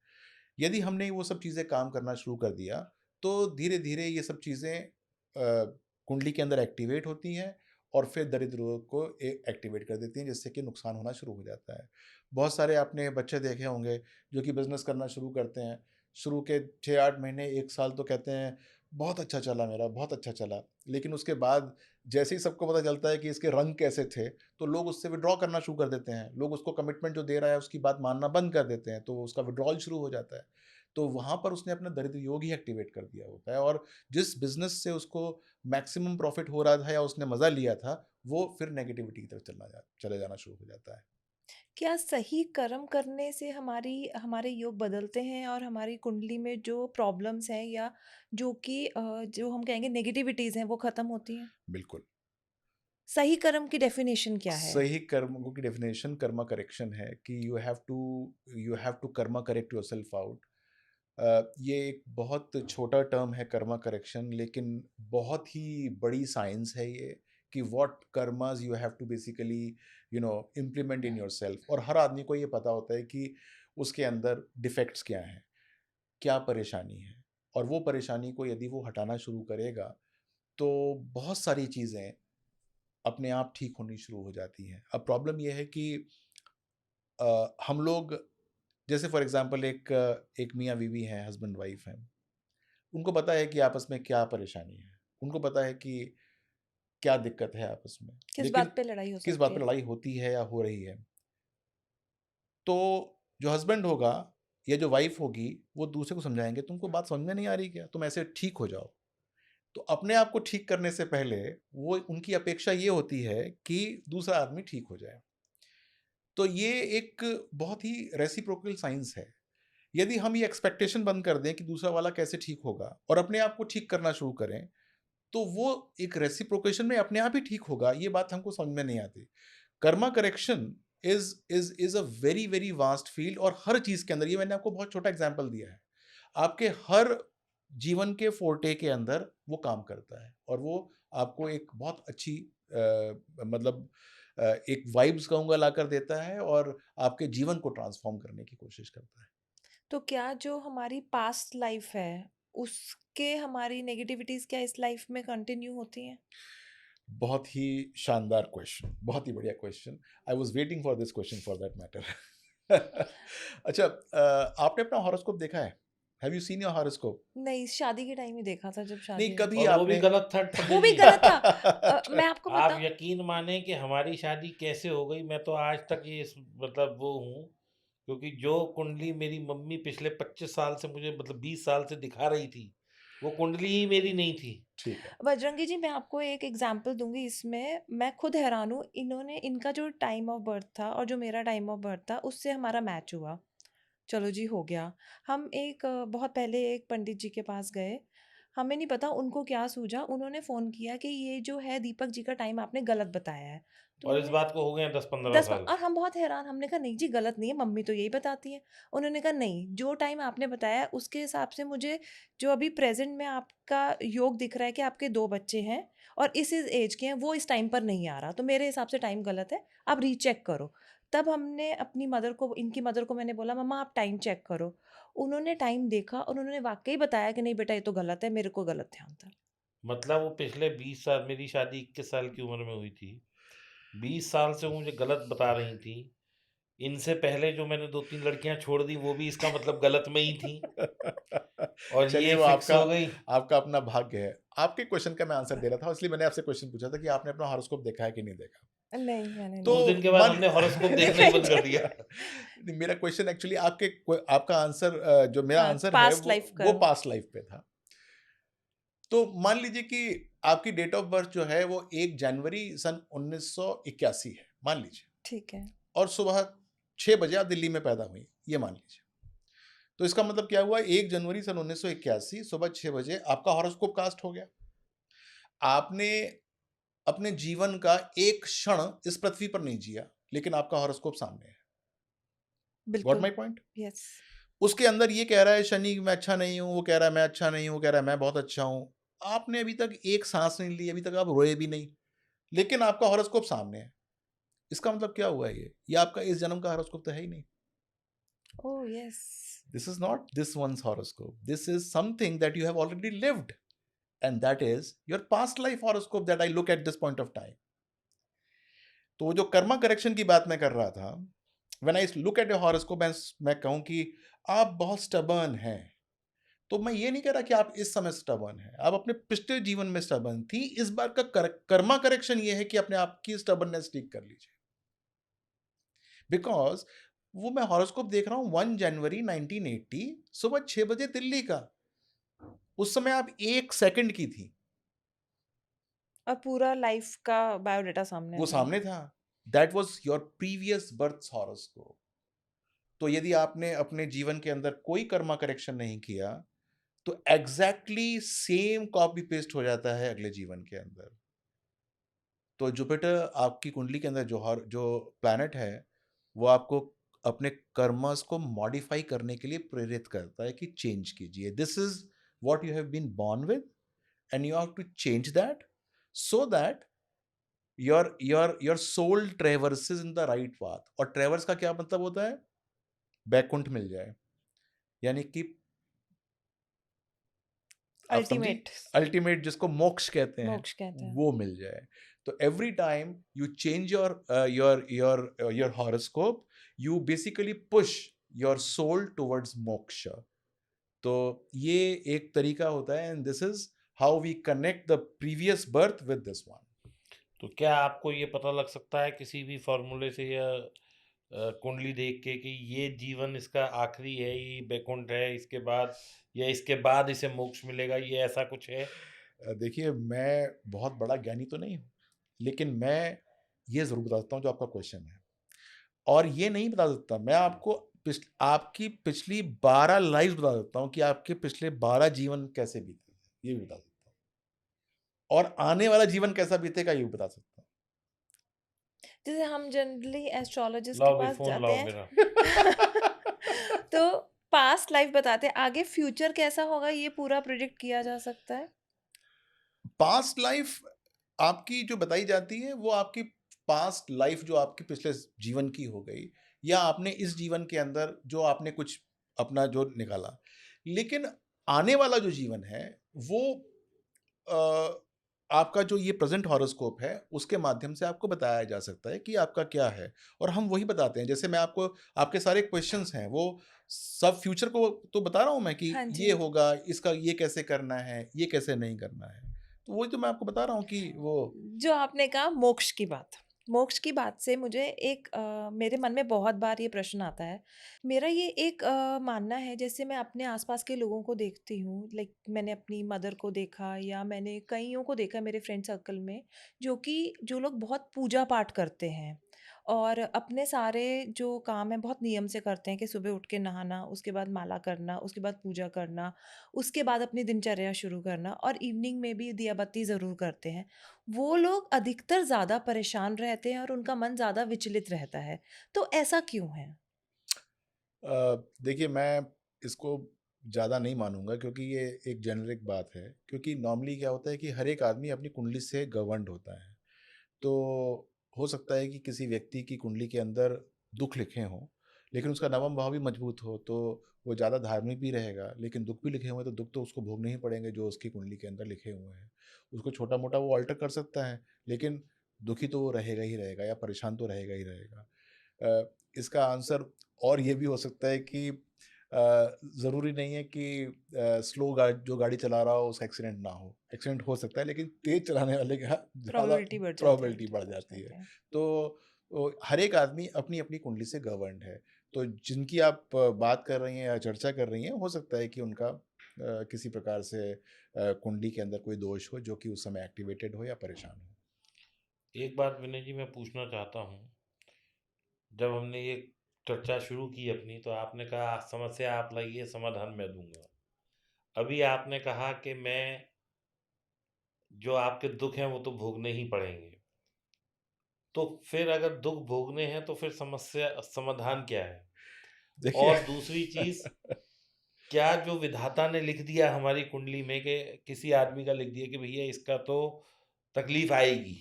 यदि हमने वो सब चीज़ें काम करना शुरू कर दिया, तो धीरे-धीरे ये सब चीज़ें कुंडली के अंदर एक्टिवेट होती हैं और फिर दरिद्र रोग को एक्टिवेट कर देती हैं, जिससे कि नुकसान होना शुरू हो जाता है। बहुत सारे आपने बच्चे देखे होंगे जो कि बिज़नेस करना शुरू करते हैं। शुरू के 6-8 महीने, 1 साल तो कहते हैं बहुत अच्छा चला मेरा, बहुत अच्छा चला। लेकिन उसके बाद जैसे ही सबको पता चलता है कि इसके रंग कैसे थे, तो लोग उससे विथड्रॉ करना शुरू कर देते हैं। लोग उसको कमिटमेंट जो दे रहा है उसकी बात मानना बंद कर देते हैं, तो उसका विथड्रॉल शुरू हो जाता है। तो वहाँ पर उसने अपना दरिद्र योग ही एक्टिवेट कर दिया होता है, और जिस बिज़नेस से उसको मैक्सिमम प्रॉफ़िट हो रहा था या उसने मज़ा लिया था, वो फिर नेगेटिविटी की तरफ चले जाना शुरू हो जाता है। क्या सही कर्म करने से हमारे योग बदलते हैं और हमारी कुंडली में जो प्रॉब्लम्स हैं या जो कि जो हम कहेंगे नेगेटिविटीज़ हैं वो ख़त्म होती हैं? बिल्कुल। सही कर्म की डेफिनेशन क्या है? सही कर्म की डेफिनेशन कर्मा करेक्शन है कि you have to karma correct yourself out. ये एक बहुत छोटा टर्म है कर्मा करेक्शन, लेकिन बहुत ही बड़ी साइंस है ये कि what karmas you have to basically implement in yourself. और हर आदमी को ये पता होता है कि उसके अंदर डिफेक्ट्स क्या हैं, क्या परेशानी है, और वो परेशानी को यदि वो हटाना शुरू करेगा तो बहुत सारी चीज़ें अपने आप ठीक होनी शुरू हो जाती हैं। अब प्रॉब्लम ये है कि हम लोग, जैसे फॉर एग्जांपल एक मियाँ बीवी हैं, हस्बैंड वाइफ हैं। उनको पता है कि आपस में क्या परेशानी है, उनको पता है कि क्या दिक्कत है आपस में, किस लेकिन बात पे लड़ाई हो किस सकती बात पर है। लड़ाई होती है या हो रही है। तो जो हस्बैंड होगा या जो वाइफ होगी वो दूसरे को समझाएंगे, तुमको बात समझ में नहीं आ रही क्या, तुम ऐसे ठीक हो जाओ। तो अपने आप को ठीक करने से पहले वो उनकी अपेक्षा ये होती है कि दूसरा आदमी ठीक हो जाए। तो ये एक बहुत ही रेसिप्रोकल साइंस है। यदि हम ये एक्सपेक्टेशन बंद कर दें कि दूसरा वाला कैसे ठीक होगा और अपने आप को ठीक करना शुरू करें, तो वो एक रेसिप्रोकेशन में अपने आप ही ठीक होगा। ये बात हमको समझ में नहीं आती। Karma correction is a very very vast field, और हर चीज के अंदर, ये मैंने आपको बहुत छोटा एग्जांपल दिया है, आपके हर जीवन के फोर्टे के अंदर वो काम करता है, और वो आपको एक बहुत अच्छी मतलब एक वाइब्स कहूँगा ला कर देता है, और आपके जीवन को ट्रांसफॉर्म करने की कोशिश करता है। तो क्या जो हमारी पास्ट लाइफ है, उसके हमारी नेगेटिविटीज़ क्या इस लाइफ में कंटिन्यू होती हैं? बहुत ही शानदार क्वेश्चन, बहुत ही बढ़िया question. I was waiting for this question for that matter. अच्छा, आपने अपना हॉरोस्कोप देखा है? Have you seen your horoscope? नहीं, शादी के टाइम ही देखा था जब नहीं, शादी हुई कभी थी। और वो भी आपने गलत था वो पंडित भी जी। गलत था। मैं आपको आप बताऊँ। यकीन माने कि हमारी शादी कैसे हो गई, मैं तो आज तक ये मतलब वो हूँ, क्योंकि जो कुंडली मेरी मम्मी पिछले 25 साल से मुझे, मतलब 20 साल से दिखा रही थी, वो कुंडली ही मेरी नहीं थी। ठीक है। बजरंगी जी, मैं आपको एक एग्जांपल दूंगी इसमें। मैं खुद हैरान हूँ, इन्होंने इनका जो टाइम ऑफ बर्थ था और जो मेरा टाइम ऑफ बर्थ था उससे हमारा मैच हुआ। चलो जी, हो गया। हम एक बहुत पहले एक पंडित जी के पास गए। हमें नहीं पता उनको क्या सूझा, उन्होंने फ़ोन किया कि ये जो है दीपक जी का टाइम आपने गलत बताया है। तो और इस मैंने बात को हो गए हैं 10-15 10 साल। और हम बहुत हैरान, हमने कहा नहीं जी गलत नहीं है, मम्मी तो यही बताती हैं। उन्होंने कहा नहीं, जो टाइम आपने बताया है उसके हिसाब से मुझे जो अभी प्रेज़ेंट में आपका योग दिख रहा है कि आपके 2 बच्चे हैं और इस एज के हैं, वो इस टाइम पर नहीं आ रहा। तो मेरे हिसाब से टाइम गलत है, आप रीचेक करो। तब हमने अपनी मदर को, इनकी मदर को मैंने बोला मम्मा आप टाइम चेक करो। उन्होंने टाइम देखा और उन्होंने वाक़ई बताया कि नहीं बेटा ये तो गलत है, मेरे को गलत ध्यान था। मतलब वो पिछले 20 साल, मेरी शादी 21 साल की उम्र में हुई थी। 20 साल से वो मुझे गलत बता रही थी। इनसे पहले जो मैंने 2-3 लड़कियाँ छोड़ दी, वो भी इसका मतलब गलत में ही थीं, और चलिए, ये वो फिक्स आपका हो गई। आपका अपना भाग्य है। आपके क्वेश्चन का मैं आंसर दे रहा था, इसलिए मैंने आपसे क्वेश्चन पूछा था कि आपने अपना हॉरोस्कोप देखा है कि नहीं देखा? नहीं, मैंने तो नहीं उस दिन देखा। के बाद मान हमने हॉरोस्कोप देखना ही नहीं बंद कर जी। दिया। नहीं, मेरा क्वेश्चन एक्चुअली आपका आंसर, जो मेरा हाँ, आंसर है पास्ट वो लाइफ वो का। पास्ट लाइफ पे था। तो मान लीजिए कि आपकी डेट ऑफ बर्थ जो है वो 1 जनवरी सन 1981 है, मान लीजिए, ठीक है। और सुबह 6 बजे आप दिल्ली में पैदा हुई, ये मान लीजिए। तो इसका मतलब क्या हुआ, 1 जनवरी सन 1981 सुबह 6 बजे आपका हॉरोस्कोप कास्ट हो गया। आपने अपने जीवन का एक क्षण इस पृथ्वी पर नहीं जिया, लेकिन आपका हॉरोस्कोप सामने है। गॉट बिल्कुल। My point? यस। उसके अंदर ये कह रहा है शनि मैं अच्छा नहीं हूं, वो कह रहा है मैं अच्छा नहीं हूं, कह रहा है मैं बहुत अच्छा हूं। आपने अभी तक एक सांस नहीं ली, अभी तक आप रोए भी नहीं, लेकिन आपका हॉरोस्कोप सामने है। इसका मतलब क्या हुआ, ये आपका इस जन्म का हॉरोस्कोप तो है ही नहीं। Oh yes. This is not this one's horoscope, this is something that you have already lived, and that is your past life horoscope that I look at this point of time. तो वो जो Karma correction की बात मैं कर रहा था, when I look at your horoscope, मैं कहूं कि आप बहुत स्टबर्न हैं, तो मैं ये नहीं कह रहा कि आप इस समय स्टबर्न हैं, आप अपने पिछले जीवन में स्टबर्न थी। इस बार का कर्मा करेक्शन ये है कि अपने आप की स्टबर्ननेस ठीक कर लीजिए। बिकॉज वो मैं हॉरोस्कोप देख रहा हूं 1 जनवरी 1980 सुबह 6 बजे दिल्ली का, उस समय आप 1 सेकंड की थी, और पूरा लाइफ का बायोडाटा सामने वो था। सामने था। That was your previous birth horoscope. तो यदि आपने अपने जीवन के अंदर कोई कर्मा करेक्शन नहीं किया, तो एग्जैक्टली सेम कॉपी पेस्ट हो जाता है अगले जीवन के अंदर। तो जुपिटर आपकी कुंडली के अंदर जो प्लैनेट है, वो आपको अपने कर्मस को मॉडिफाई करने के लिए प्रेरित करता है कि चेंज कीजिए। This is what you have been born with, and you have to change that, so that your soul traverses in the right path. और ट्रेवर्स का क्या मतलब होता है? बैकुंठ मिल जाए, यानी कि आप समझी, अल्टीमेट अल्टीमेट जिसको मोक्ष कहते हैं, मोक्ष कहते हैं। वो मिल जाए। तो every time you change your horoscope, you basically push your soul towards moksha. तो ये एक तरीका होता है, and this is how we connect the previous birth with this one. तो क्या आपको ये पता लग सकता है किसी भी फॉर्मूले से या कुंडली देख के कि ये जीवन इसका आखिरी है, ये बैकुंठ है, इसके बाद या इसके बाद इसे मोक्ष मिलेगा, ये ऐसा कुछ है? देखिए, मैं बहुत बड़ा ज्ञानी तो नहीं हूँ, लेकिन मैं ये ज़रूर बता सकता हूँ जो आपका क्वेश्चन है। और ये नहीं बता सकता, मैं आपको आपकी पिछली 12 लाइफ़्स बता सकता हूँ कि आपके पिछले 12 जीवन कैसे बीते, ये भी बता सकता हूँ। और आने वाला जीवन कैसा बीतेगा, ये भी बता सकता जैसे हम जनरली एस्ट्रोलॉजिस्ट के लाओ भाई, पास फ़ोन जाते लाओ हैं मेरा। तो पास्ट लाइफ बताते हैं, आगे फ्यूचर कैसा होगा ये पूरा प्रिडिक्ट किया जा सकता है। पास्ट लाइफ़ आपकी जो बताई जाती है, वो आपकी पास्ट लाइफ़ जो आपके पिछले जीवन की हो गई, या आपने इस जीवन के अंदर जो आपने कुछ अपना जो निकाला। लेकिन आने वाला जो जीवन है, वो अ, आपका जो ये प्रेज़ेंट हॉरोस्कोप है, उसके माध्यम से आपको बताया जा सकता है कि आपका क्या है, और हम वही बताते हैं। जैसे मैं आपको, आपके सारे क्वेश्चन्स हैं, वो सब फ्यूचर को तो बता रहा हूँ मैं कि हाँ ये जी। होगा, इसका ये कैसे करना है, ये कैसे नहीं करना है। तो वही तो मैं आपको बता रहा हूँ कि वो जो आपने कहा मोक्ष की बात, मोक्ष की बात से मुझे एक मेरे मन में बहुत बार ये प्रश्न आता है। मेरा ये एक मानना है, जैसे मैं अपने आसपास के लोगों को देखती हूँ, लाइक मैंने अपनी मदर को देखा या मैंने कईयों को देखा मेरे फ्रेंड सर्कल में, जो लोग बहुत पूजा पाठ करते हैं और अपने सारे जो काम है बहुत नियम से करते हैं कि सुबह उठ के नहाना, उसके बाद माला करना, उसके बाद पूजा करना, उसके बाद अपनी दिनचर्या शुरू करना और इवनिंग में भी दिया बत्ती ज़रूर करते हैं। वो लोग अधिकतर ज़्यादा परेशान रहते हैं और उनका मन ज़्यादा विचलित रहता है। तो ऐसा क्यों है? देखिए, मैं इसको ज़्यादा नहीं मानूँगा, क्योंकि ये एक जेनेरिक बात है। क्योंकि नॉर्मली क्या होता है कि हर एक आदमी अपनी कुंडली से गवर्न्ड होता है। तो हो सकता है कि किसी व्यक्ति की कुंडली के अंदर दुख लिखे हों, लेकिन उसका नवम भाव भी मजबूत हो, तो वो ज़्यादा धार्मिक भी रहेगा। लेकिन दुख भी लिखे हुए हैं, तो दुख तो उसको भोगने ही पड़ेंगे जो उसकी कुंडली के अंदर लिखे हुए हैं। उसको छोटा-मोटा वो अल्टर कर सकता है, लेकिन दुखी तो वो रहेगा ही रहेगा, या परेशान तो रहेगा ही रहेगा। इसका आंसर और ये भी हो सकता है कि ज़रूरी नहीं है कि स्लो जो गाड़ी चला रहा हो उसका एक्सीडेंट ना हो। एक्सीडेंट हो सकता है, लेकिन तेज़ चलाने वाले का ज़्यादा प्रोबेबिलिटी बढ़ जाती है प्रोबेबिलिटी बढ़ एक्सीडेंट जाती होने है। की। तो हर एक आदमी अपनी-अपनी कुंडली से गवर्न्ड है। तो जिनकी आप बात कर रही हैं या चर्चा कर रही हैं, हो सकता है कि उनका किसी प्रकार से कुंडली के अंदर कोई दोष हो, जो कि उस समय एक्टिवेटेड हो या परेशान हो। एक बात विनय जी मैं पूछना चाहता हूँ, जब हमने ये चर्चा शुरू की अपनी, तो आपने कहा समस्या आप लाइए, समाधान मैं दूँगा। अभी आपने कहा कि मैं जो आपके दुःख हैं वो तो भोगने ही पड़ेंगे। तो फिर अगर दुःख भोगने हैं तो फिर समस्या समाधान क्या है? देखिए और दूसरी चीज़, क्या जो विधाता ने लिख दिया हमारी कुंडली में कि किसी आदमी का लिख दिया कि भैया इसका तो तकलीफ आएगी,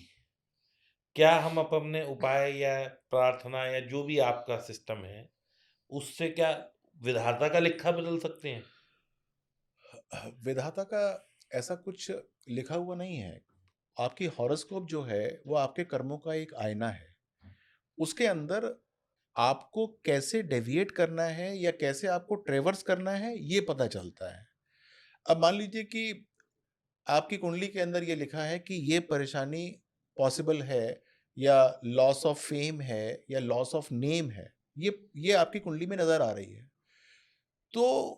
क्या हम अपने उपाय या प्रार्थना या जो भी आपका सिस्टम है, उससे क्या विधाता का लिखा बदल सकते हैं? विधाता का ऐसा कुछ लिखा हुआ नहीं है। आपकी हॉरोस्कोप जो है, वो आपके कर्मों का एक आईना है। उसके अंदर आपको कैसे डेविएट करना है या कैसे आपको ट्रैवर्स करना है, ये पता चलता है। अब मान लीजिए कि आपकी कुंडली के अंदर ये लिखा है कि ये परेशानी पॉसिबल है, या लॉस ऑफ फेम है, या लॉस ऑफ नेम है। ये आपकी कुंडली में नज़र आ रही है। तो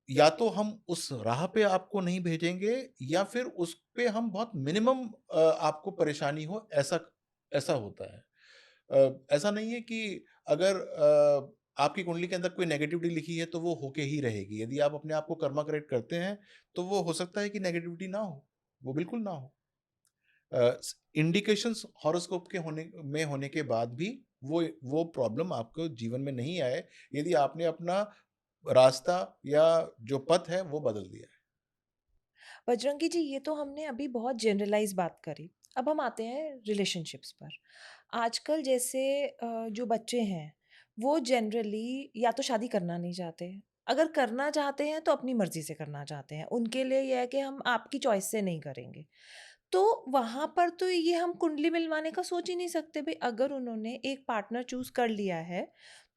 या तो हम उस राह पे आपको नहीं भेजेंगे, या फिर उस पे हम बहुत मिनिमम आपको परेशानी हो, ऐसा ऐसा होता है। ऐसा नहीं है कि अगर आपकी कुंडली के अंदर कोई नेगेटिविटी लिखी है तो वो होके ही रहेगी। यदि आप अपने आप को कर्मा करेक्ट करते हैं, तो वो हो सकता है कि नेगेटिविटी ना हो, वो बिल्कुल ना हो। इंडिकेशंस हॉरोस्कोप के होने के बाद भी वो प्रॉब्लम आपको जीवन में नहीं आए, यदि आपने अपना रास्ता या जो पथ है वो बदल दिया है। बजरंगी जी, ये तो हमने अभी बहुत जनरलाइज बात करी। अब हम आते हैं रिलेशनशिप्स पर। आजकल जैसे जो बच्चे हैं वो जनरली या तो शादी करना नहीं चाहते, अगर करना चाहते हैं तो अपनी मर्जी से करना चाहते हैं। उनके लिए यह है कि हम आपकी चॉइस से नहीं करेंगे। तो वहाँ पर तो ये हम कुंडली मिलवाने का सोच ही नहीं सकते भई। अगर उन्होंने एक पार्टनर चूज़ कर लिया है,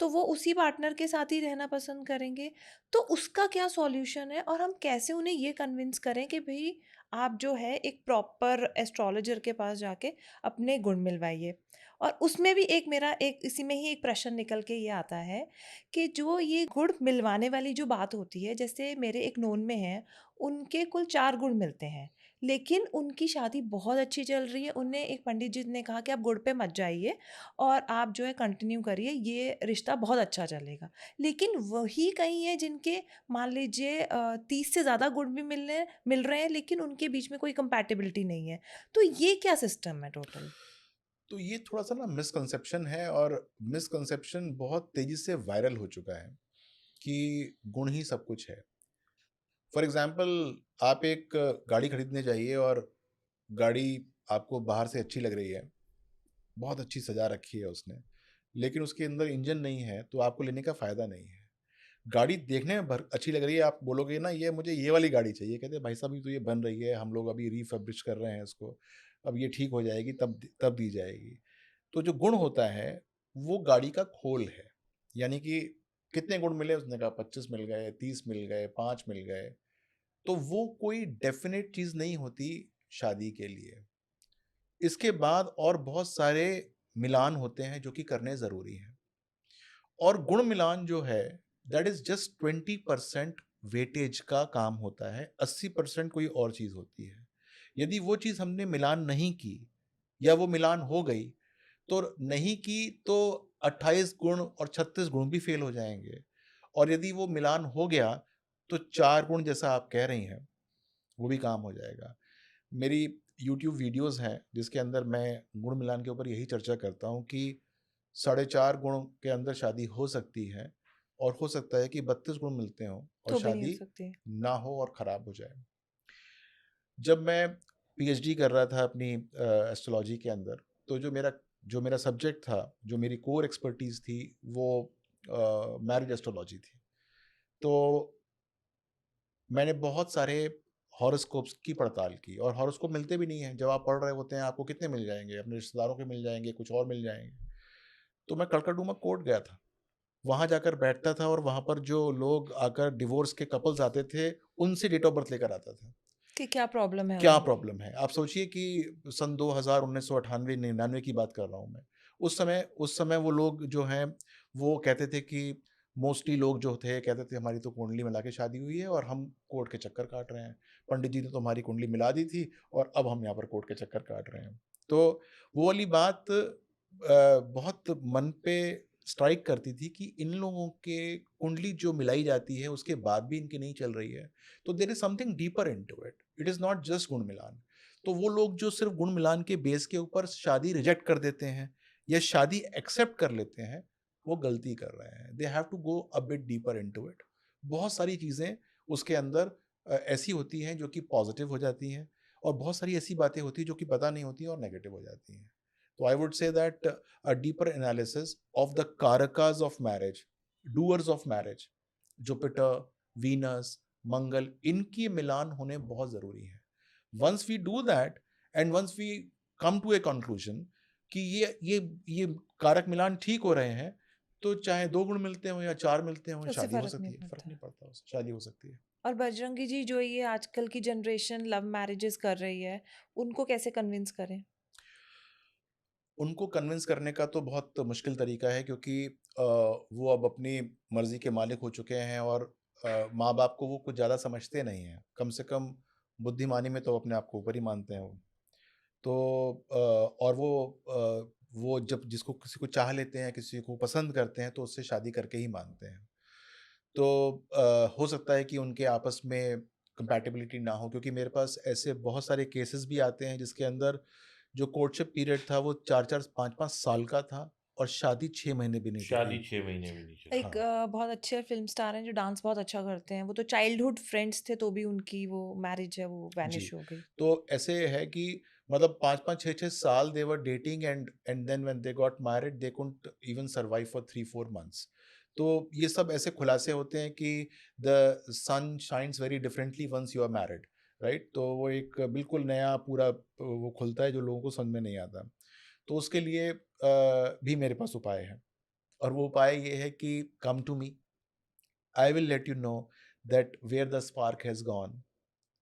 तो वो उसी पार्टनर के साथ ही रहना पसंद करेंगे। तो उसका क्या सॉल्यूशन है और हम कैसे उन्हें ये कन्विंस करें कि भई आप जो है एक प्रॉपर एस्ट्रोलॉजर के पास जाके अपने गुण मिलवाइए। और उसमें भी एक मेरा एक इसी में ही एक प्रश्न निकल के ये आता है कि जो ये गुण मिलवाने वाली जो बात होती है, जैसे मेरे एक नोन में हैं, उनके कुल 4 गुण मिलते हैं। लेकिन उनकी शादी बहुत अच्छी चल रही है। उन्हें एक पंडित जी ने कहा कि आप गुड़ पे मत जाइए और आप जो है कंटिन्यू करिए, ये रिश्ता बहुत अच्छा चलेगा। लेकिन वही कई हैं जिनके मान लीजिए 30 से ज़्यादा गुण भी मिल रहे हैं, लेकिन उनके बीच में कोई कंपैटिबिलिटी नहीं है। तो ये क्या सिस्टम है टोटल? तो ये थोड़ा-सा ना मिसकंसेप्शन है, और मिसकंसेप्शन बहुत तेज़ी से वायरल हो चुका है कि गुण ही सब कुछ है। फॉर एग्ज़ाम्पल, आप एक गाड़ी खरीदने जाइए और गाड़ी आपको बाहर से अच्छी लग रही है, बहुत अच्छी सजा रखी है उसने, लेकिन उसके अंदर इंजन नहीं है, तो आपको लेने का फ़ायदा नहीं है। गाड़ी देखने में भर अच्छी लग रही है, आप बोलोगे ना ये मुझे ये वाली गाड़ी चाहिए, कहते हैं भाई साहब ये तो ये बन रही है, हम लोग अभी रिफर्बिश कर रहे हैं इसको, अब ये ठीक हो जाएगी तब दी जाएगी। तो जो गुण होता है वो गाड़ी का खोल है, यानी कि कितने गुण मिले, उसने कहा 25 मिल गए, 30 मिल गए, 5 मिल गए। तो वो कोई डेफिनेट चीज नहीं होती शादी के लिए। इसके बाद और बहुत सारे मिलान होते हैं जो कि करने जरूरी हैं। और गुण मिलान जो है दैट इज जस्ट 20% वेटेज का काम होता है, 80% कोई और चीज होती है। यदि वो चीज हमने मिलान नहीं की या वो मिलान हो गई तो नहीं की तो 28 गुण और 36 गुण भी फेल हो जाएंगे। और यदि वो मिलान हो गया तो 4 गुण जैसा आप कह रही हैं वो भी काम हो जाएगा। मेरी यूट्यूब वीडियोस हैं जिसके अंदर मैं गुण मिलान के ऊपर यही चर्चा करता हूँ कि 4.5 गुण के अंदर शादी हो सकती है, और हो सकता है कि 32 गुण मिलते हों और तो भी नहीं हो शादी सकती। ना हो और खराब हो जाए। जब मैं पीएचडी कर रहा था अपनी एस्ट्रोलॉजी के अंदर, तो जो मेरा सब्जेक्ट था, जो मेरी कोर एक्सपर्टीज थी, वो मैरिज एस्ट्रोलॉजी थी। तो मैंने बहुत सारे हॉरोस्कोप्स की पड़ताल की, और हॉरोस्कोप मिलते भी नहीं हैं। जब आप पढ़ रहे होते हैं आपको कितने मिल जाएंगे, अपने रिश्तेदारों के मिल जाएंगे, कुछ और मिल जाएंगे। तो मैं कड़कड़डूमा कोर्ट गया था, वहां जाकर बैठता था, और वहां पर जो लोग आकर डिवोर्स के कपल्स आते थे उनसे डेट ऑफ बर्थ लेकर आता था। कि क्या प्रॉब्लम है क्या उन्हें? प्रॉब्लम है, आप सोचिए कि सन 2000 1998 99 की बात कर रहा हूँ मैं। उस समय वो लोग जो हैं वो कहते थे कि मोस्टली लोग जो थे कहते थे हमारी तो कुंडली मिला के शादी हुई है और हम कोर्ट के चक्कर काट रहे हैं। पंडित जी ने तो हमारी कुंडली मिला दी थी और अब हम यहाँ पर कोर्ट के चक्कर काट रहे हैं। तो वो वाली बात बहुत मन पे स्ट्राइक करती थी कि इन लोगों के कुंडली जो मिलाई जाती है उसके बाद भी इनकी नहीं चल रही है। तो there is something deeper into it, it is not just गुण मिलान। तो वो लोग जो सिर्फ गुण मिलान के बेस के ऊपर शादी रिजेक्ट कर देते हैं या शादी एक्सेप्ट कर लेते हैं, वो गलती कर रहे हैं। They have to go a bit deeper into it. बहुत सारी चीजें उसके अंदर ऐसी होती हैं जो कि पॉजिटिव हो जाती हैं, और बहुत सारी ऐसी बातें होती हैं जो कि पता नहीं होती और नेगेटिव हो जाती हैं। तो I would say that a deeper analysis of the karakas of marriage, doers of marriage, Jupiter, Venus, Mangal, इनकी मिलान होने बहुत जरूरी है। Once we do that and once we come to a conclusion कि ये कारक मिलान ठीक हो रहे हैं, तो चाहे 2 गुण मिलते हो या 4 मिलते हो, उससे शादी हो फ़र्क नहीं सकती है, फर्क पड़ता। नहीं पड़ता, उससे शादी हो सकती है। और बजरंगी जी जो ये आजकल की जनरेशन लव मैरिजेस कर रही है, उनको कैसे कन्विंस करें? उनको कन्विंस करने का तो बहुत मुश्किल तरीका है, क्योंकि वो अब अपनी मर्जी के मालिक हो चुके हैं, और माँ बाप को वो कुछ ज़्यादा समझते नहीं हैं। कम से कम बुद्धिमानी में तो अपने आप को ऊपर ही मानते हैं वो। तो और वो जब जिसको किसी को चाह लेते हैं, किसी को पसंद करते हैं, तो उससे शादी करके ही मानते हैं। तो हो सकता है कि उनके आपस में कंपैटिबिलिटी ना हो, क्योंकि मेरे पास ऐसे बहुत सारे केसेस भी आते हैं जिसके अंदर जो कोर्टशिप पीरियड था वो 4-4 5-5 साल का था, और शादी 6 महीने भी नहीं टिकी। शादी 6 महीने भी नहीं चली। एक हाँ, बहुत अच्छे फ़िल्म स्टार हैं जो डांस बहुत अच्छा करते हैं। वो तो चाइल्डहुड फ्रेंड्स थे तो भी उनकी वो मैरिज है वो जी। वैनिश हो गई। तो ऐसे है कि मतलब 5-5 6-6 साल they were dating, and then when they got married they couldn't even survive for 3-4 months. तो ये सब ऐसे खुलासे होते हैं कि the sun shines very differently once you are married. Right? तो वो एक बिल्कुल नया पूरा वो खुलता है जो लोगों को समझ में नहीं आता। तो उसके लिए भी मेरे पास उपाय है, और वो उपाय ये है कि come to me, I will let you know that where the spark has gone.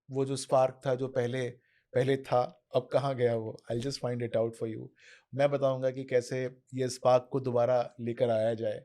वो जो स्पार्क था जो पहले पहले था, अब कहाँ गया वो? I will just find it out for you. मैं बताऊँगा कि कैसे ये स्पार्क को दोबारा लेकर आया जाए,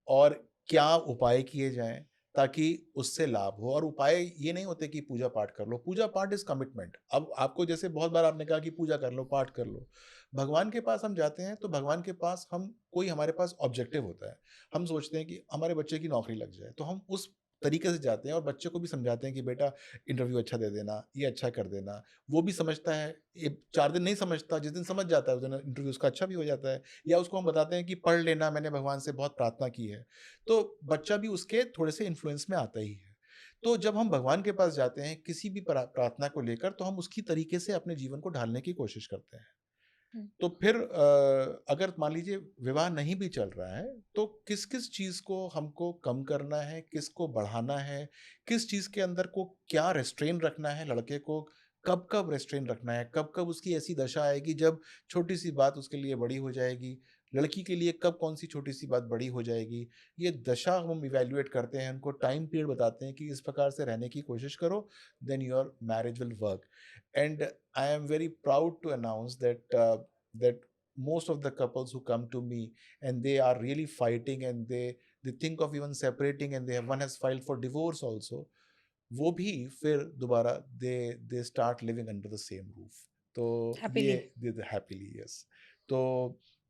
और क्या उपाय किए जाएँ ताकि उससे लाभ हो। और उपाय ये नहीं होते कि पूजा पाठ कर लो, पूजा पाठ इज़ कमिटमेंट। अब आपको जैसे बहुत बार आपने कहा कि पूजा कर लो, पाठ कर लो। भगवान के पास हम जाते हैं तो भगवान के पास हम कोई हमारे पास ऑब्जेक्टिव होता है। हम सोचते हैं कि हमारे बच्चे की नौकरी लग जाए, तो हम उस तरीके से जाते हैं और बच्चे को भी समझाते हैं कि बेटा इंटरव्यू अच्छा दे देना, ये अच्छा कर देना। वो भी समझता है, ये 4 दिन नहीं समझता, जिस दिन समझ जाता है उस दिन इंटरव्यू उसका अच्छा भी हो जाता है। या उसको हम बताते हैं कि पढ़ लेना, मैंने भगवान से बहुत प्रार्थना की है। तो बच्चा भी उसके थोड़े से इन्फ्लुएंस में आता ही है। तो जब हम भगवान के पास जाते हैं किसी भी प्रार्थना को लेकर, तो हम उसकी तरीके से अपने जीवन को ढालने की कोशिश करते हैं। हुँ। तो फिर अगर मान लीजिए विवाह नहीं भी चल रहा है, तो किस-किस चीज़ को हमको कम करना है, किसको बढ़ाना है, किस चीज़ के अंदर को क्या रिस्ट्रेन रखना है लड़के को, कब-कब रिस्ट्रेन रखना है, कब-कब उसकी ऐसी दशा आएगी जब छोटी-सी बात उसके लिए बड़ी हो जाएगी, लड़की के लिए कब कौन-सी छोटी-सी बात बड़ी हो जाएगी। ये दशा हम इवैल्यूएट करते हैं, उनको टाइम पीरियड बताते हैं कि इस प्रकार से रहने की कोशिश करो, then your marriage will work. And I am very proud to announce that most of the couples who come to me and they are really fighting, and they think of even separating, and one has filed for divorce also, वो भी फिर दोबारा they start living under the same roof। तो ये happily. Happily, yes. तो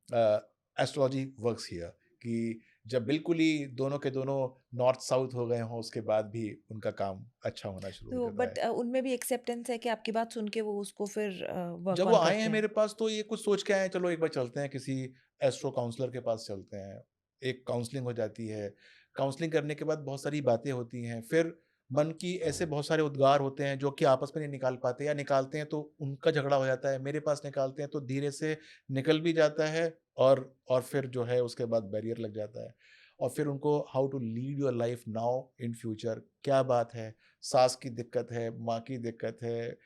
astrology works here कि जब बिल्कुल ही दोनों के दोनों नॉर्थ साउथ हो गए हों, उसके बाद भी उनका काम अच्छा होना शुरू हो तो जाता है। बट उनमें भी एक्सेप्टेंस है कि आपकी बात सुन के वो उसको फिर वर्क जब वो ऑन आए हैं करते हैं? मेरे पास तो ये कुछ सोच के आए हैं, चलो एक बार चलते हैं किसी एस्ट्रो काउंसलर के पास चलते हैं। एक काउंसलिंग हो जाती है। काउंसलिंग करने के बाद बहुत सारी बातें होती हैं। फिर मन की ऐसे बहुत सारे उद्गार होते हैं जो कि आपस में नहीं निकाल पाते, या निकालते हैं तो उनका झगड़ा हो जाता है। मेरे पास निकालते हैं तो धीरे से निकल भी जाता है, और फिर जो है उसके बाद बैरियर लग जाता है। और फिर उनको how to lead your life now in future, क्या बात है, सास की दिक्कत है, माँ की दिक्कत है,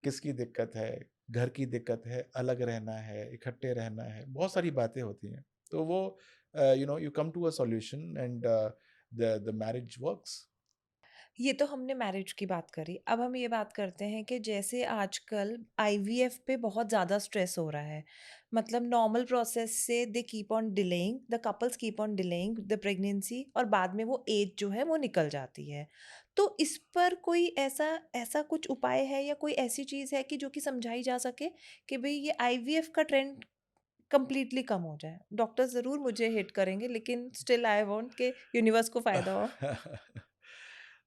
किसकी दिक्कत है, घर की दिक्कत है, अलग रहना है, इकट्ठे रहना है, बहुत सारी बातें होती हैं। तो वो you come to a solution, and the marriage works. ये तो हमने मैरिज की बात करी। अब हम ये बात करते हैं कि जैसे आजकल आईवीएफ पे बहुत ज़्यादा स्ट्रेस हो रहा है। मतलब नॉर्मल प्रोसेस से they keep on delaying, the couples keep on delaying the pregnancy, और बाद में वो एज जो है वो निकल जाती है। तो इस पर कोई ऐसा ऐसा कुछ उपाय है या कोई ऐसी चीज़ है कि जो कि समझाई जा सके कि भई ये आईवीएफ का ट्रेंड कंप्लीटली कम हो जाए? डॉक्टर ज़रूर मुझे हिट करेंगे, लेकिन स्टिल आई वांट कि यूनिवर्स को फ़ायदा हो।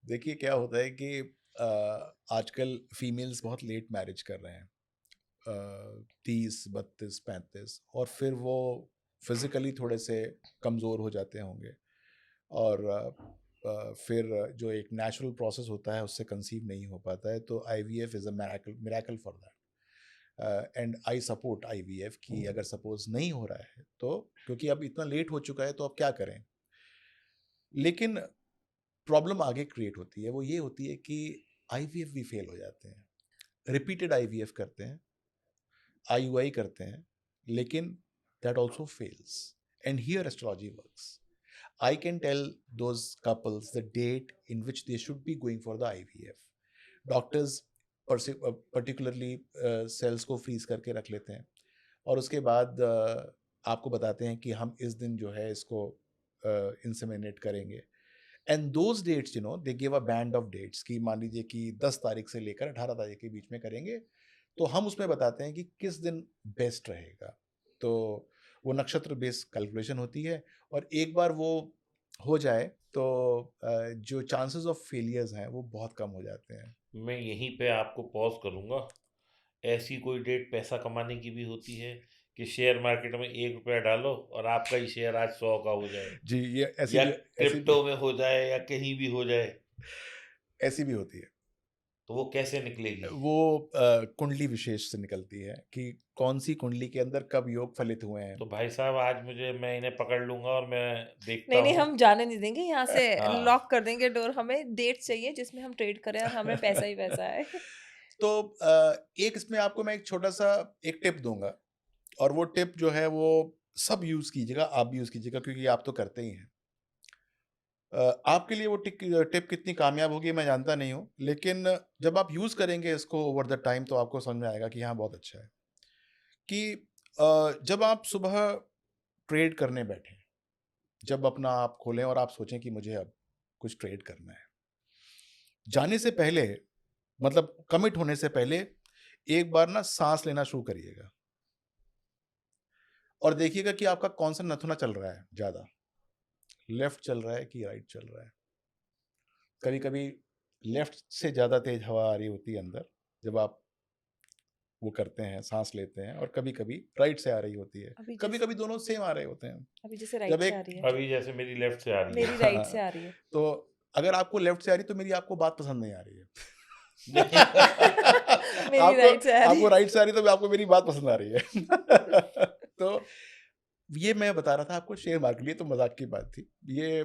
देखिए क्या होता है कि आजकल फीमेल्स बहुत लेट मैरिज कर रहे हैं, 30, 32, 35, और फिर वो फिजिकली थोड़े से कमज़ोर हो जाते होंगे, और फिर जो एक नेचुरल प्रोसेस होता है उससे कंसीव नहीं हो पाता है। तो IVF is a miracle, miracle for that. And I support IVF कि अगर सपोज नहीं हो रहा है तो, क्योंकि अब इतना लेट हो चुका है तो अब क्या करें। लेकिन प्रॉब्लम आगे क्रिएट होती है, वो ये होती है कि आईवीएफ भी फेल हो जाते हैं, रिपीटेड आईवीएफ करते हैं, आईयूआई करते हैं, लेकिन that also fails. And here astrology works. I can tell those couples the date in which they should be going for the IVF. Doctors particularly cells को फ्रीज करके रख लेते हैं, और उसके बाद आपको बताते हैं कि हम इस दिन जो है इसको इंसेमिनेट करेंगे। And those dates they give a band of dates कि मान लीजिए कि 10 तारीख से लेकर 18 तारीख के बीच में करेंगे, तो हम उसमें बताते हैं कि किस दिन बेस्ट रहेगा। तो वो नक्षत्र बेस्ड कैलकुलेशन होती है, और एक बार वो हो जाए तो जो चांसेस ऑफ फेलियर्स हैं वो बहुत कम हो जाते हैं। मैं यहीं पे आपको पॉज़ करूँगा। ऐसी कोई डेट पैसा कमाने की भी होती है कि शेयर मार्केट में ₹1 डालो और आपका ही शेयर आज 100 का हो जाए, जी, ये या क्रिप्टो में हो जाए या कहीं भी हो जाए, ऐसी भी होती है। तो वो कैसे निकलेगी? वो कुंडली विशेष से निकलती है कि कौन सी कुंडली के अंदर कब योग फलित हुए हैं। तो भाई साहब आज मैं इन्हें पकड़ लूँगा और मैं देखता नहीं, नहीं, हूँ। हम जाने नहीं देंगे यहाँ से, हाँ, लॉक कर देंगे डोर। हमें डेट्स चाहिए जिसमें हम ट्रेड करें और हमें पैसा ही पैसा आए। तो एक इसमें आपको मैं एक छोटा-सा एक टिप दूँगा और वो टिप जो है वो सब यूज़ कीजिएगा, आप भी यूज़ कीजिएगा क्योंकि आप तो करते ही हैं। आपके लिए वो टिप कितनी कामयाब होगी मैं जानता नहीं हूँ, लेकिन जब आप यूज़ करेंगे इसको ओवर द टाइम तो आपको समझ में आएगा कि हाँ, बहुत अच्छा है। कि जब आप सुबह ट्रेड करने बैठें, जब अपना आप खोलें और आप सोचें कि मुझे अब कुछ ट्रेड करना है। जाने से पहले मतलब कमिट होने से पहले एक बार ना साँस लेना शुरू करिएगा और देखिएगा कि आपका कौन-सा नथुना चल रहा है ज़्यादा, लेफ्ट चल रहा है कि राइट चल रहा है। कभी-कभी लेफ्ट से ज़्यादा तेज़ हवा आ रही होती है अंदर, जब आप वो करते हैं, साँस लेते हैं और कभी-कभी राइट से आ रही होती है। अभी जैसे कभी-कभी दोनों सेम आ रहे होते हैं। अभी जैसे जब राइट से आ एक रही है, अभी जैसे मेरी लेफ्ट से आ रही है। मेरी राइट से हाँ, आ रही है। तो अगर आपको लेफ्ट से आ रही है तो मेरी आपको बात पसंद नहीं आ रही है। मेरी आपको राइट से आ रही आपको है। राइट से आ रही है तो आपको मेरी बात पसंद आ रही है। तो ये मैं बता रहा था आपको शेयर मार्केट, ये तो मज़ाक की बात थी। ये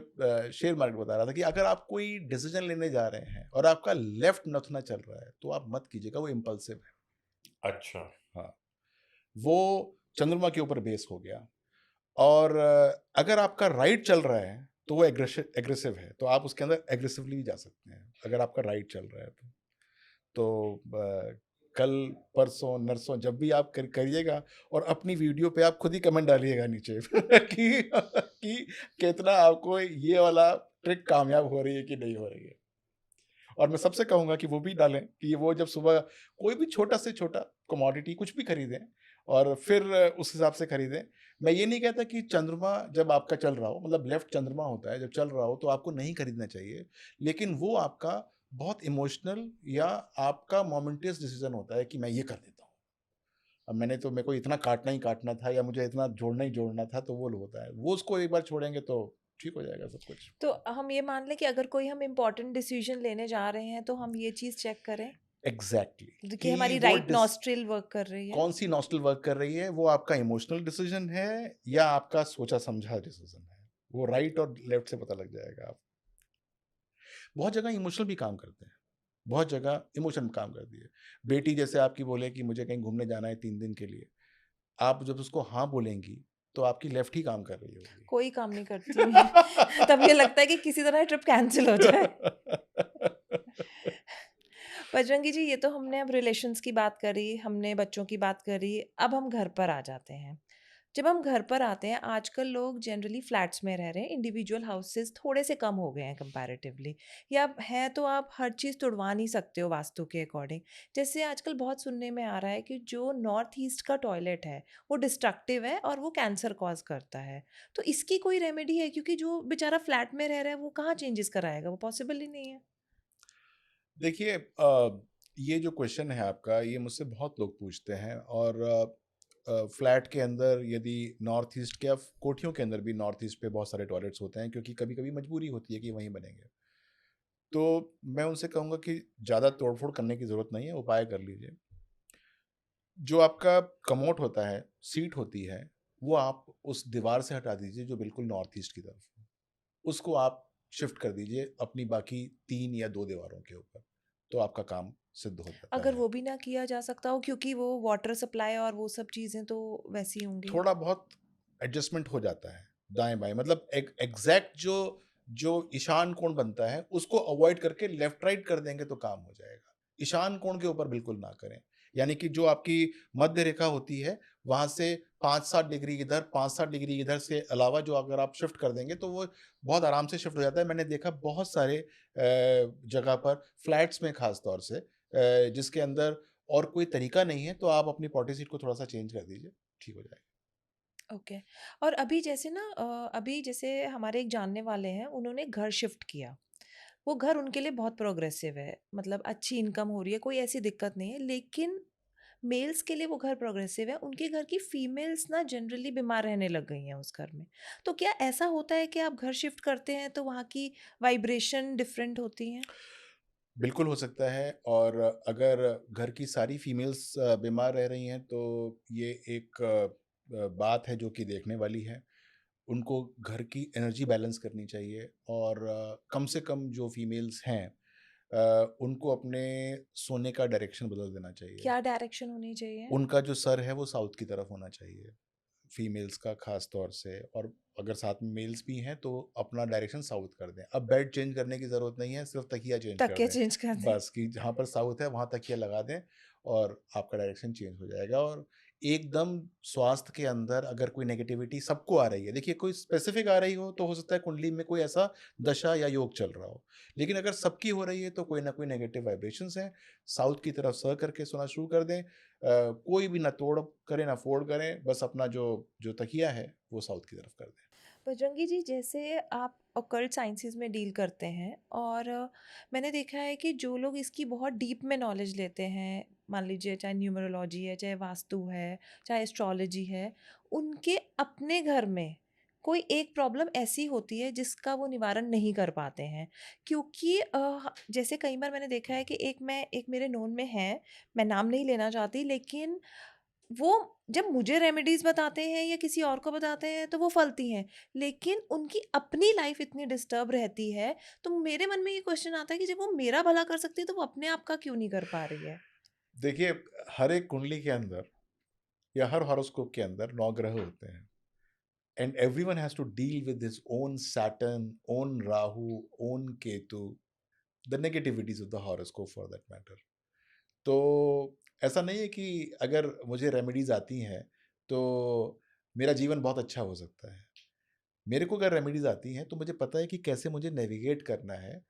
शेयर मार्केट बता रहा था कि अगर आप कोई डिसीज़न लेने जा रहे हैं और आपका लेफ्ट नथुना चल रहा है, तो आप मत कीजिएगा, वो इम्पल्सिव है। अच्छा। हाँ, वो चंद्रमा के ऊपर बेस हो गया और अगर आपका राइट चल रहा है, तो वो एग्रेसिव है, तो आप उसके अंदर एग्रेसिवली भी जा सकते हैं, अगर आपका राइट चल रहा है तो। तो कल, परसों, नरसों जब भी आप करिएगा और अपनी वीडियो पे आप खुद ही कमेंट डालिएगा नीचे कि कितना आपको ये वाला ट्रिक कामयाब हो रही है कि नहीं हो रही है। और मैं सबसे कहूँगा कि वो भी डालें कि वो जब सुबह कोई भी छोटा से छोटा कमोडिटी कुछ भी खरीदें और फिर उस हिसाब से खरीदें। मैं ये नहीं कहता कि चंद्रमा जब आपका चल रहा हो, मतलब लेफ्ट चंद्रमा होता है, जब चल रहा हो तो आपको नहीं खरीदना चाहिए। लेकिन वो आपका बहुत इमोशनल या आपका मोमेंटस डिसीज़न होता है कि मैं ये कर देता हूँ। अब मैंने तो मेरे को इतना काटना ही काटना था या मुझे इतना जोड़ना ही जोड़ना था, तो वो होता है। वो उसको एक बार छोड़ेंगे तो ठीक हो जाएगा सब कुछ। तो हम ये मान लें कि अगर कोई हम इम्पोर्टेंट डिसीजन लेने जा रहे हैं तो हम ये चीज़ चेक करें एग्ज़ैक्टली कि कि हमारी वो राइट डिस नॉस्ट्रिल वर्क कर रही है। कौन-सी नॉस्टल वर्क कर रही है, वो आपका इमोशनल डिसीजन है या आपका सोचा-समझा डिसीजन है। वो राइट और लेफ्ट से पता लग जाएगा आप। बहुत जगह इमोशनल भी काम करते हैं, बहुत जगह इमोशन काम करती है। बेटी जैसे आपकी बोले कि मुझे कहीं घूमने जाना है 3 दिन के लिए, आप जब उसको हाँ बोलेंगी, तो आपकी लेफ्ट ही काम कर रही होगी। कोई काम नहीं करती है। तब ये लगता है कि किसी तरह ट्रिप कैंसल हो जाए। बजरंगी जी, ये तो हमने अब रिलेशंस की बात करी, हमने बच्चों की बात करी, अब हम घर पर आ जाते हैं। जब हम घर पर आते हैं, आजकल लोग जनरली फ्लैट्स में रह रहे हैं, इंडिविजुअल हाउसेस थोड़े से कम हो गए हैं कंपैरेटिवली, या है तो आप हर चीज़ तुड़वा नहीं सकते हो वास्तु के अकॉर्डिंग। जैसे आजकल बहुत सुनने में आ रहा है कि जो नॉर्थ ईस्ट का टॉयलेट है, वो डिस्ट्रक्टिव है और वो कैंसर कॉज करता है। तो इसकी कोई रेमेडी है? क्योंकि जो बेचारा फ्लैट में रह रहा है, वो कहाँ चेंजेस कराएगा? वो पॉसिबल ही नहीं है। देखिए ये जो क्वेश्चन है आपका, ये मुझसे बहुत लोग पूछते हैं और फ्लैट के अंदर यदि नॉर्थ ईस्ट के या कोठियों के अंदर भी नॉर्थ ईस्ट पे बहुत सारे टॉयलेट्स होते हैं क्योंकि कभी-कभी मजबूरी होती है कि वहीं बनेंगे। तो मैं उनसे कहूँगा कि ज़्यादा तोड़-फोड़ करने की ज़रूरत नहीं है, उपाय कर लीजिए। जो आपका कमोड होता है, सीट होती है, वो आप उस दीवार से हटा दीजिए जो बिल्कुल नॉर्थ ईस्ट की तरफ है। उसको आप शिफ्ट कर दीजिए अपनी बाकी 3 या 2 दीवारों के ऊपर, तो आपका काम सिद्ध हो जाता अगर है। वो भी ना किया जा सकता हो, क्योंकि वो वाटर सप्लाई और वो सब चीज़ें तो वैसी होंगी। थोड़ा बहुत एडजस्टमेंट हो जाता है, दाएँ-बाएँ मतलब एक एग्ज़ैक्ट जो जो ईशान कोण बनता है, उसको अवॉइड करके लेफ्ट राइट कर देंगे तो काम हो जाएगा। ईशान कोण के ऊपर बिल्कुल ना करें। यानी कि जो आपकी मध्य रेखा होती है, वहाँ से 5-7 डिग्री इधर, 5-7 डिग्री इधर से अलावा जो अगर आप शिफ्ट कर देंगे, तो वो बहुत आराम से शिफ्ट हो जाता है। मैंने देखा बहुत सारे जगह पर फ्लैट्स में ख़ास तौर से जिसके अंदर और कोई तरीका नहीं है, तो आप अपनी पॉटी सीट को थोड़ा-सा चेंज कर दीजिए, ठीक हो जाएगा। ओके। और अभी जैसे ना अभी जैसे हमारे एक जानने वाले हैं, उन्होंने घर शिफ्ट किया। वो घर उनके लिए बहुत प्रोग्रेसिव है, मतलब अच्छी इनकम हो रही है, कोई ऐसी दिक्कत नहीं है। लेकिन मेल्स के लिए वो घर प्रोग्रेसिव है, उनके घर की फीमेल्स ना जनरली बीमार रहने लग गई हैं उस घर में। तो क्या ऐसा होता है कि आप घर शिफ्ट करते हैं तो वहाँ की वाइब्रेशन डिफरेंट होती हैं? बिल्कुल हो सकता है और अगर घर की सारी फीमेल्स बीमार रह रही हैं तो ये एक बात है जो कि देखने वाली है। उनको घर की एनर्जी बैलेंस करनी चाहिए और कम से कम जो फीमेल्स हैं उनको अपने सोने का डायरेक्शन बदल देना चाहिए। क्या डायरेक्शन होनी चाहिए? उनका जो सर है वो साउथ की तरफ होना चाहिए, फीमेल्स का खास तौर से, और अगर साथ में मेल्स भी हैं तो अपना डायरेक्शन साउथ कर दें। अब बेड चेंज करने की ज़रूरत नहीं है, सिर्फ तकिया चेंज कर तकिया दें, चेंज कर दें। बस कि जहाँ पर साउथ है वहाँ तकिया लगा दें और आपका डायरेक्शन चेंज हो जाएगा। और एकदम स्वास्थ्य के अंदर अगर कोई नेगेटिविटी सबको आ रही है, देखिए कोई स्पेसिफिक आ रही हो सकता है कुंडली में कोई ऐसा दशा या योग चल रहा हो, लेकिन अगर सबकी हो रही है तो कोई ना कोई नेगेटिव वाइब्रेशंस हैं। साउथ की तरफ स करके सोना शुरू कर दें। कोई भी ना तोड़ करें ना फोड़ करें, बस अपना जो जो तकिया है वो साउथ की तरफ कर दें। बजरंगी जी, जैसे आप ऑकल्ट साइंसेस में डील करते हैं और मैंने देखा है कि जो लोग इसकी बहुत डीप में नॉलेज लेते हैं, मान लीजिए चाहे न्यूमरोलॉजी है, चाहे वास्तु है, चाहे एस्ट्रोलॉजी है, उनके अपने घर में कोई एक प्रॉब्लम ऐसी होती है जिसका वो निवारण नहीं कर पाते हैं, क्योंकि जैसे कई बार मैंने देखा है कि एक मेरे नोन में है, मैं नाम नहीं लेना चाहती, लेकिन वो जब मुझे रेमेडीज़ बताते हैं या किसी और को बताते हैं तो वो फलती हैं। लेकिन उनकी अपनी लाइफ़ इतनी डिस्टर्ब रहती है, तो मेरे मन में ये क्वेश्चन आता है कि जब वो मेरा भला कर सकती है तो वो अपने आप का क्यों नहीं कर पा रही है? देखिए, हर एक कुंडली के अंदर या हर हॉरोस्कोप के अंदर 9 ग्रह होते हैं, and everyone has to deal with his own Saturn, own Rahu, own Ketu, the negativities of the horoscope for that matter. तो ऐसा नहीं है कि अगर मुझे रेमेडीज़ आती हैं, तो मेरा जीवन बहुत अच्छा हो सकता है। मेरे को अगर रेमेडीज़ आती हैं, तो मुझे पता है कि कैसे मुझे नेविगेट करना है।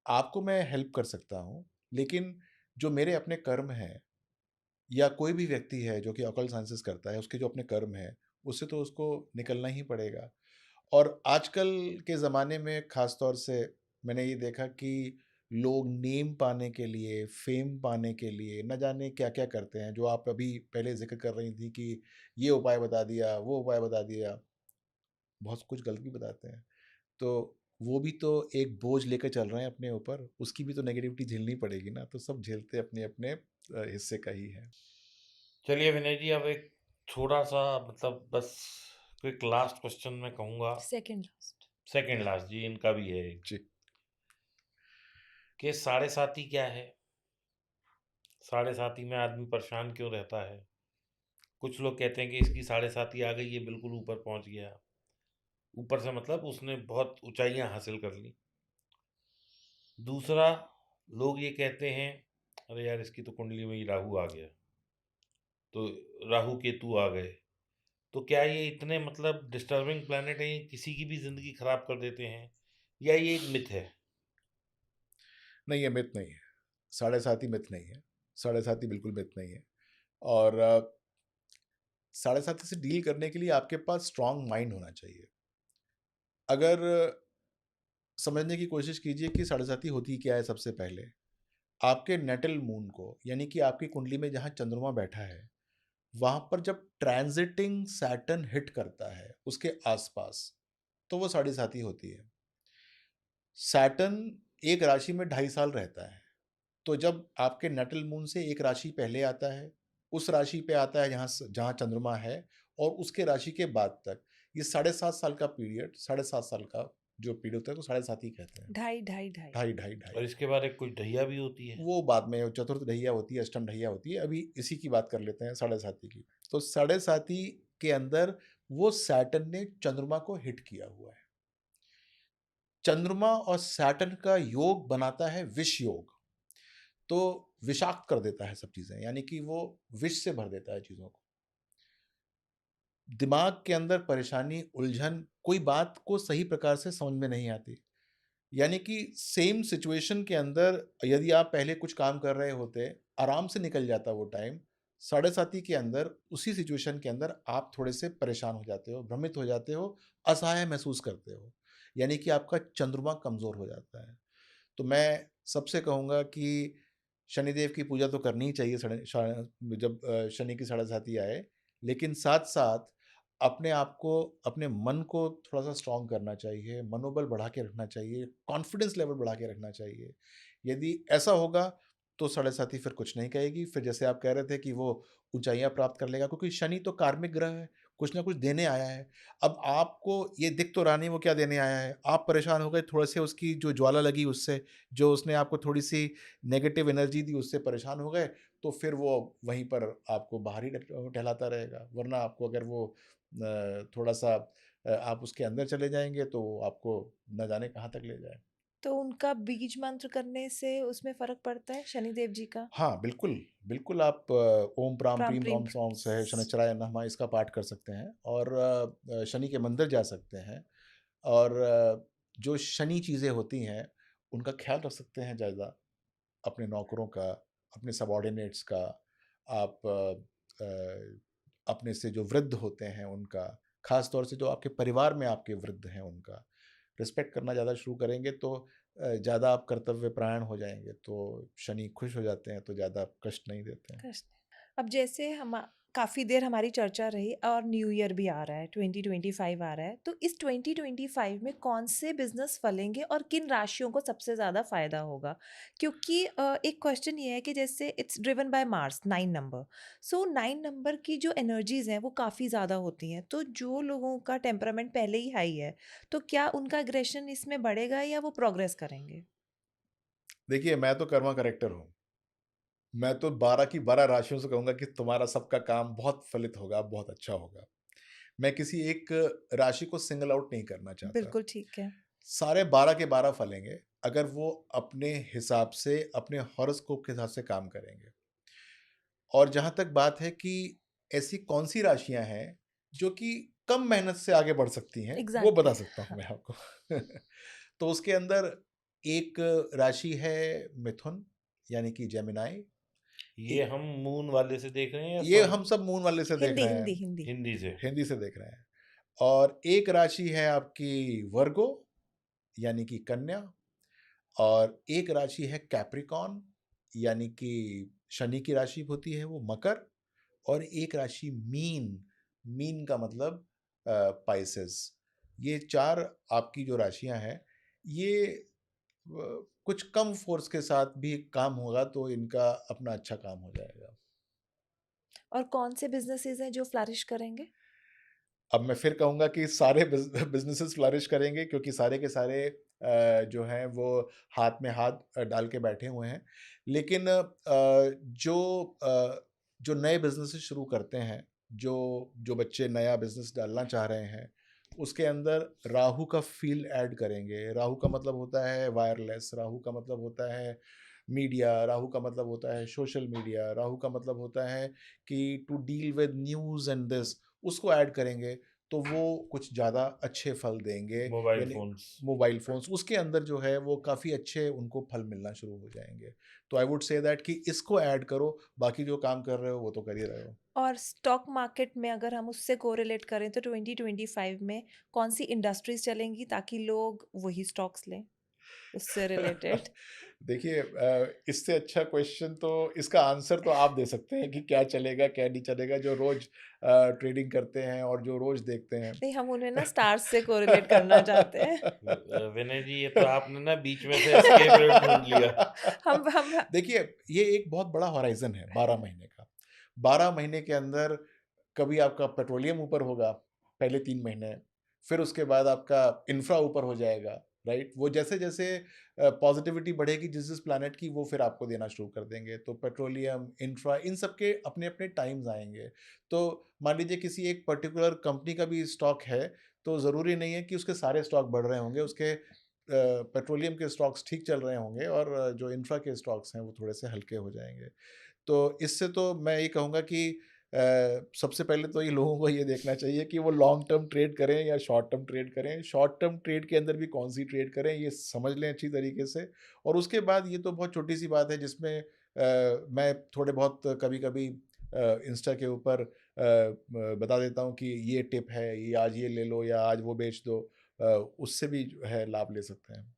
आपको मैं हेल्प कर सकता हूँ, लेकिन जो मेरे अपने कर्म हैं या कोई भी व्यक्ति है जो कि ऑकल्ट साइंसेस करता है, उसके जो अपने कर्म हैं, उससे तो उसको निकलना ही पड़ेगा। और आजकल के ज़माने में ख़ास तौर से मैंने ये देखा कि लोग नेम पाने के लिए, फ़ेम पाने के लिए न जाने क्या-क्या करते हैं, जो आप अभी पहले ज़िक्र कर रही थी कि ये उपाय बता दिया, वो उपाय बता दिया, बहुत कुछ गलत भी बताते हैं। तो वो भी तो एक बोझ लेकर चल रहे हैं अपने ऊपर, उसकी भी तो नेगेटिविटी झेलनी पड़ेगी ना, तो सब झेलते अपने-अपने हिस्से का ही है। चलिए विनय जी, अब एक छोटा-सा मतलब बस क्विक लास्ट क्वेश्चन मैं कहूँगा, सेकंड लास्ट। सेकंड लास्ट जी, इनका भी है एक, जी। कि साढ़े साती क्या है? साढ़े साती में आदमी परेशान क्यों रहता है? कुछ लोग कहते हैं कि इसकी साढ़े साती आ गई, ये बिल्कुल ऊपर पहुँच गया। ऊपर से मतलब उसने बहुत ऊँचाइयाँ हासिल कर लीं। दूसरा, लोग ये कहते हैं, अरे यार इसकी तो कुंडली में ही राहु आ गया, तो राहु केतु आ गए। तो क्या ये इतने मतलब डिस्टर्बिंग प्लैनेट हैं, ये किसी की भी ज़िंदगी खराब कर देते हैं, या ये एक मिथ है? नहीं, ये मिथ नहीं है। साढ़े साती मिथ नहीं है। साढ़े साती बिल्कुल मिथ नहीं है। और साढ़े साती से डील करने के लिए आपके पास स्ट्रॉन्ग माइंड होना चाहिए। अगर समझने की कोशिश कीजिए कि साढ़े साती होती क्या है सबसे पहले। आपके नेटल मून को, यानी कि आपकी कुंडली में जहाँ चंद्रमा बैठा है, वहाँ पर जब ट्रांजिटिंग सैटर्न हिट करता है उसके आसपास, तो वो साढ़े साती होती है। सैटर्न एक राशि में 2.5 साल रहता है। तो जब आपके नटल मून से एक राशि पहले आता है, उस राशि पे आता है जहाँ चंद्रमा है, और उसके राशि के बाद तक ये 7.5 साल का पीरियड, 7.5 साल का जो पीरियड होता है तो 7.5 ही कहते हैं। ढाई, ढाई, ढाई। ढाई ढाई ढाई। और इसके बाद एक कुछ ढैया भी होती है? वो बाद में चतुर्थ ढैया होती है, अष्टम ढैया होती है, अभी इसी की बात कर लेते हैं 7.5 की। तो 7.5 के अंदर वो सैटर्न ने चंद्रमा को हिट किया हुआ है। चंद्रमा और सैटर्न का योग बनाता है विष योग। तो विषाक्त कर देता है सब चीज़ें, यानी कि वो विष से भर देता है चीज़ों को। दिमाग के अंदर परेशानी, उलझन, कोई बात को सही प्रकार से समझ में नहीं आती। यानी कि सेम सिचुएशन के अंदर यदि आप पहले कुछ काम कर रहे होते, आराम से निकल जाता वो टाइम, साढ़े साती के अंदर उसी सिचुएशन के अंदर आप थोड़े से परेशान हो जाते हो, भ्रमित हो जाते हो, असहाय महसूस करते हो। यानी कि आपका चंद्रमा कमज़ोर हो जाता है। तो मैं सबसे कहूँगा कि शनिदेव की पूजा तो करनी ही चाहिए जब शनि की साढ़े साती आए, लेकिन साथ-साथ अपने आप को, अपने मन को थोड़ा-सा स्ट्रॉन्ग करना चाहिए, मनोबल बढ़ा के रखना चाहिए, कॉन्फिडेंस लेवल बढ़ा के रखना चाहिए। यदि ऐसा होगा, तो साढ़े साती फिर कुछ नहीं कहेगी, फिर जैसे आप कह रहे थे कि वो ऊँचाइयाँ प्राप्त कर लेगा, क्योंकि शनि तो कार्मिक ग्रह है, कुछ ना कुछ देने आया है। अब आपको ये दिख तो रहा नहीं वो क्या देने आया है, आप परेशान हो गए थोड़े से, उसकी जो ज्वाला लगी उससे, जो उसने आपको थोड़ी-सी नेगेटिव एनर्जी दी उससे परेशान हो गए, तो फिर वो वहीं पर आपको बाहर ही टहलाता रहेगा। वरना आपको अगर वो थोड़ा-सा आप उसके अंदर चले जाएँगे तो आपको न जाने कहाँ तक ले जाए। तो उनका बीज मंत्र करने से उसमें फ़र्क पड़ता है शनिदेव जी का? हाँ, बिल्कुल, बिल्कुल आप ओम प्राम प्राम प्रीम प्रीम रॉम सॉन्ग से शनिश्चराय नमः इसका पाठ कर सकते हैं और शनि के मंदिर जा सकते हैं और जो शनि चीज़ें होती हैं, उनका ख़्याल रख सकते हैं ज़्यादा, अपने नौकरों का, अपने सबॉर्डिनेट्स का, आप अपने से जो वृद्ध होते हैं उनका, ख़ास तौर से जो आपके परिवार में आपके वृद्ध हैं उनका, रिस्पेक्ट करना ज़्यादा शुरू करेंगे तो ज़्यादा आप कर्तव्यपरायण हो जाएँगे, तो शनि खुश हो जाते हैं, तो ज़्यादा कष्ट नहीं देते हैं। कष्ट। अब जैसे हम काफ़ी देर हमारी चर्चा रही और न्यू ईयर भी आ रहा है, 2025 आ रहा है, तो इस 2025 में कौन से बिजनेस फलेंगे और किन राशियों को सबसे ज़्यादा फायदा होगा? क्योंकि एक क्वेश्चन ये है कि जैसे it's driven by Mars 9 number, so 9 number की जो एनर्जीज हैं वो काफ़ी ज़्यादा होती हैं, तो जो लोगों का टेम्परामेंट पहले ही हाई है, तो क्या उनका एग्रेशन इसमें बढ़ेगा या वो प्रोग्रेस करेंगे? देखिए, मैं तो कर्मा करेक्टर हूँ। मैं तो 12 की 12 राशियों से कहूँगा कि तुम्हारा सबका काम बहुत फलित होगा, बहुत अच्छा होगा। मैं किसी एक राशि को सिंगल आउट नहीं करना चाहता। बिल्कुल ठीक है। सारे 12 के 12 फलेंगे, अगर वो अपने हिसाब से, अपने हॉरोस्कोप के हिसाब से काम करेंगे। और जहाँ तक बात है कि ऐसी कौन-सी राशियाँ हैं, जो कि कम मेहनत से आगे बढ़ सकती हैं, वो बता एग्ज़ैक्टली। सकता हूँ हाँ। मैं आपको। तो उसके अंदर एक राशि है मिथुन, यानी कि जेमिनी। ए ये हम मून वाले से देख रहे हैं या ये सन? हम सब मून वाले से देख हिंदी, रहे हिंदी, हैं, हिंदी। हिंदी से। हिंदी से देख रहे हैं। और एक राशि है आपकी वर्गो, यानी कि कन्या, और एक राशि है कैप्रिकॉर्न, यानी कि शनि की राशि होती है वो मकर, और एक राशि मीन, मीन का मतलब पाइसेस। ये 4 आपकी जो राशियाँ हैं, ये कुछ कम फ़ोर्स के साथ भी काम होगा तो इनका अपना अच्छा काम हो जाएगा। और कौन से बिज़नेसेस हैं जो फ्लरिश करेंगे? अब मैं फिर कहूँगा कि सारे बिज़नेसेस फ्लरिश करेंगे क्योंकि सारे के सारे जो हैं वो हाथ में हाथ डाल के बैठे हुए हैं। लेकिन जो नए बिज़नेसेस शुरू करते हैं, जो जो बच्चे नया बिज़नेस डालना चाह रहे हैं, उसके अंदर राहु का फ़ील्ड ऐड करेंगे। राहु का मतलब होता है वायरलेस, राहु का मतलब होता है मीडिया, राहु का मतलब होता है सोशल मीडिया, राहु का मतलब होता है कि to deal with news and this, उसको ऐड करेंगे तो वो कुछ ज़्यादा अच्छे फल देंगे। मोबाइल यानी फ़ोन्स। मोबाइल फ़ोन्स उसके अंदर जो है वो काफ़ी अच्छे उनको फल मिलना शुरू हो जाएँगे। तो आई वुड से दैट कि इसको ऐड करो, बाकी जो काम कर रहे हो वो तो कर ही रहे हो। और स्टॉक मार्केट में अगर हम उससे कोरिलेट करें तो 2025 में कौन-सी इंडस्ट्रीज़ चलेंगी ताकि लोग वही स्टॉक्स लें, उससे रिलेटेड? देखिए इससे अच्छा क्वेश्चन तो इसका आंसर तो आप दे सकते हैं कि क्या चलेगा, क्या नहीं चलेगा, जो रोज़ ट्रेडिंग करते हैं और जो रोज़ देखते हैं। नहीं, हम उन्हें ना स्टार्स से कोरिलेट करना चाहते हैं। विनय जी, ये तो आपने ना बीच में से एस्केप रूट ढूँढ लिया। हम देखिए, ये एक बहुत बड़ा हॉराइज़न है 12 महीने का। 12 महीने के अंदर कभी आपका पेट्रोलियम ऊपर होगा, पहले 3 महीने, फिर उसके बाद आपका इंफ्रा ऊपर हो जाएगा, राइट? वो जैसे-जैसे पॉज़िटिविटी बढ़ेगी जिस-जिस प्लैनेट की, वो फिर आपको देना शुरू कर देंगे। तो पेट्रोलियम, इंफ्रा, इन सब के अपने-अपने टाइम्स आएँगे। तो मान लीजिए किसी एक पर्टिकुलर कंपनी का भी स्टॉक है, तो ज़रूरी नहीं है कि उसके सारे स्टॉक बढ़ रहे होंगे, उसके पेट्रोलियम के स्टॉक्स ठीक चल रहे होंगे और जो इंफ्रा के स्टॉक्स हैं, वो थोड़े से हल्के हो जाएँगे। तो इससे तो मैं ये कहूँगा कि सबसे पहले तो ये लोगों को ये देखना चाहिए कि वो लॉन्ग टर्म ट्रेड करें या शॉर्ट टर्म ट्रेड करें। शॉर्ट टर्म ट्रेड के अंदर भी कौन-सी ट्रेड करें, ये समझ लें अच्छी तरीके से। और उसके बाद ये तो बहुत छोटी-सी बात है जिसमें मैं थोड़े बहुत कभी-कभी इंस्टा के ऊपर बता देता हूँ कि ये टिप है, ये आज ये ले लो या आज वो बेच दो। अ, उससे भी जो है लाभ ले सकते हैं।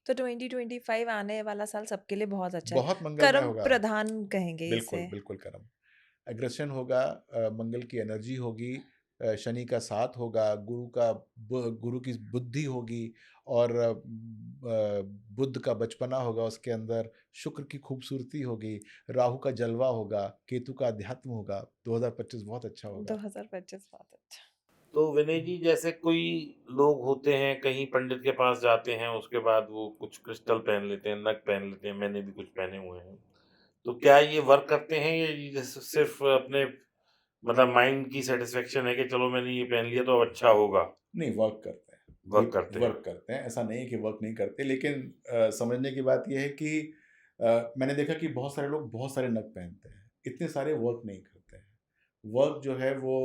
तो 2025 आने वाला साल सबके लिए बहुत अच्छा है। बहुत मंगलमय कर्म होगा। प्रधान कहेंगे बिल्कुल, इसे। बिल्कुल कर्म। एग्रेशन होगा, मंगल की एनर्जी होगी, शनि का साथ होगा, गुरु की बुद्धि होगी, और बुध का बचपना होगा उसके अंदर, शुक्र की खूबसूरती होगी, राहु का जलवा होगा, केतु का अध्यात्म होगा। 2025 बहुत अच्छा होगा। 2025 बहुत अच्छा। तो विनय जी, जैसे कोई लोग होते हैं कहीं पंडित के पास जाते हैं, उसके बाद वो कुछ क्रिस्टल पहन लेते हैं, नग पहन लेते हैं, मैंने भी कुछ पहने हुए हैं। तो क्या ये वर्क करते हैं, या ये जैसे सिर्फ अपने मतलब माइंड की सेटिस्फेक्शन है कि चलो मैंने ये पहन लिया तो अब अच्छा होगा? नहीं, वर्क करते हैं, वर्क करते हैं। वर्क करते हैं, ऐसा नहीं है कि वर्क नहीं करते, लेकिन समझने की बात यह है कि मैंने देखा कि बहुत सारे लोग बहुत सारे नग पहनते हैं, इतने सारे वर्क नहीं करते हैं। वर्क जो है वो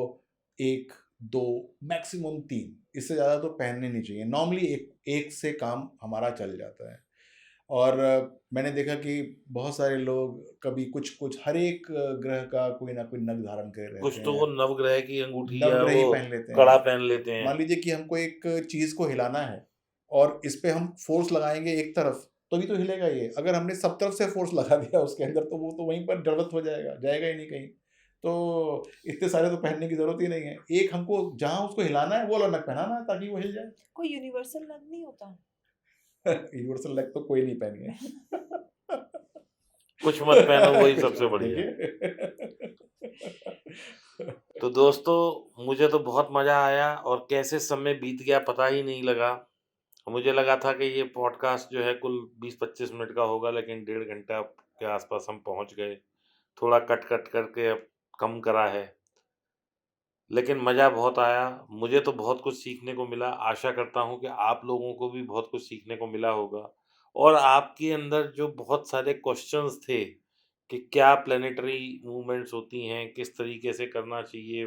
1, 2, मैक्सिमम 3, इससे ज़्यादा तो पहनने नहीं चाहिए। नॉर्मली एक से काम हमारा चल जाता है। और मैंने देखा कि बहुत सारे लोग कभी कुछ हर एक ग्रह का कोई ना कोई नग धारण करे कुछ रहते तो हैं, वो नवग्रह की अंगूठी या नवग्रह ही वो पहन लेते कड़ा हैं। पहन लेते हैं। मान लीजिए कि हमको एक चीज़ को हिलाना है और इस पे हम फोर्स लगाएँगे एक तरफ, तभी तो हिलेगा ये। अगर हमने सब तरफ से फोर्स लगा दिया उसके अंदर, तो वो तो वहीं पर जड़वत हो जाएगा, जाएगा ही नहीं कहीं। तो इतने सारे तो पहनने की ज़रूरत ही नहीं है। एक हमको जहाँ उसको हिलाना है वो वाला नग पहनाना है ताकि वो हिल जाए। कोई यूनिवर्सल नग नहीं होता? यूनिवर्सल नग तो कोई नहीं पहनेगा। कुछ मत पहनो, वही कुछ सबसे मत बढ़िया। देखिए। तो दोस्तों, मुझे तो बहुत मज़ा आया और कैसे समय बीत गया पता ही नहीं लगा। मुझे लगा था कि ये पॉडकास्ट जो है कुल 20-25 मिनट का होगा, लेकिन 1.5 घंटा के आसपास हम पहुंच गए। थोड़ा कट कट करके अब कम करा है, लेकिन मज़ा बहुत आया। मुझे तो बहुत कुछ सीखने को मिला। आशा करता हूँ कि आप लोगों को भी बहुत कुछ सीखने को मिला होगा, और आपके अंदर जो बहुत सारे क्वेश्चंस थे कि क्या प्लैनेटरी मूवमेंट्स होती हैं, किस तरीके से करना चाहिए,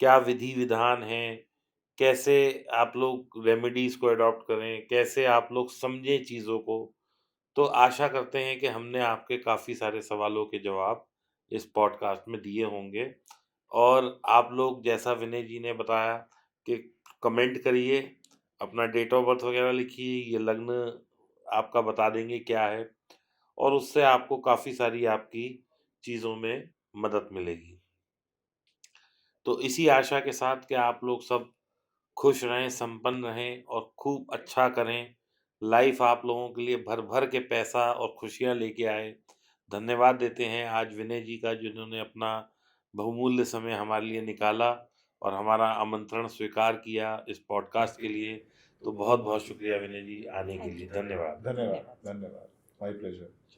क्या विधि-विधान हैं, कैसे आप लोग रेमेडीज़ को अडॉप्ट करें, कैसे आप लोग समझें चीज़ों को। तो आशा करते हैं कि हमने आपके काफ़ी सारे सवालों के जवाब इस पॉडकास्ट में दिए होंगे, और आप लोग जैसा विनय जी ने बताया कि कमेंट करिए, अपना डेट ऑफ बर्थ वगैरह लिखिए, ये लग्न आपका बता देंगे क्या है, और उससे आपको काफ़ी सारी आपकी चीज़ों में मदद मिलेगी। तो इसी आशा के साथ कि आप लोग सब खुश रहें, संपन्न रहें और खूब अच्छा करें। लाइफ आप लोगों के लिए भर-भर के पैसा और खुशियाँ लेके आए। धन्यवाद देते हैं आज विनय जी का, जिन्होंने अपना बहुमूल्य समय हमारे लिए निकाला और हमारा आमंत्रण स्वीकार किया इस पॉडकास्ट के लिए। तो बहुत-बहुत शुक्रिया विनय जी आने के थैंक लिए। यू। धन्यवाद। धन्यवाद, धन्यवाद। धन्यवाद। My pleasure.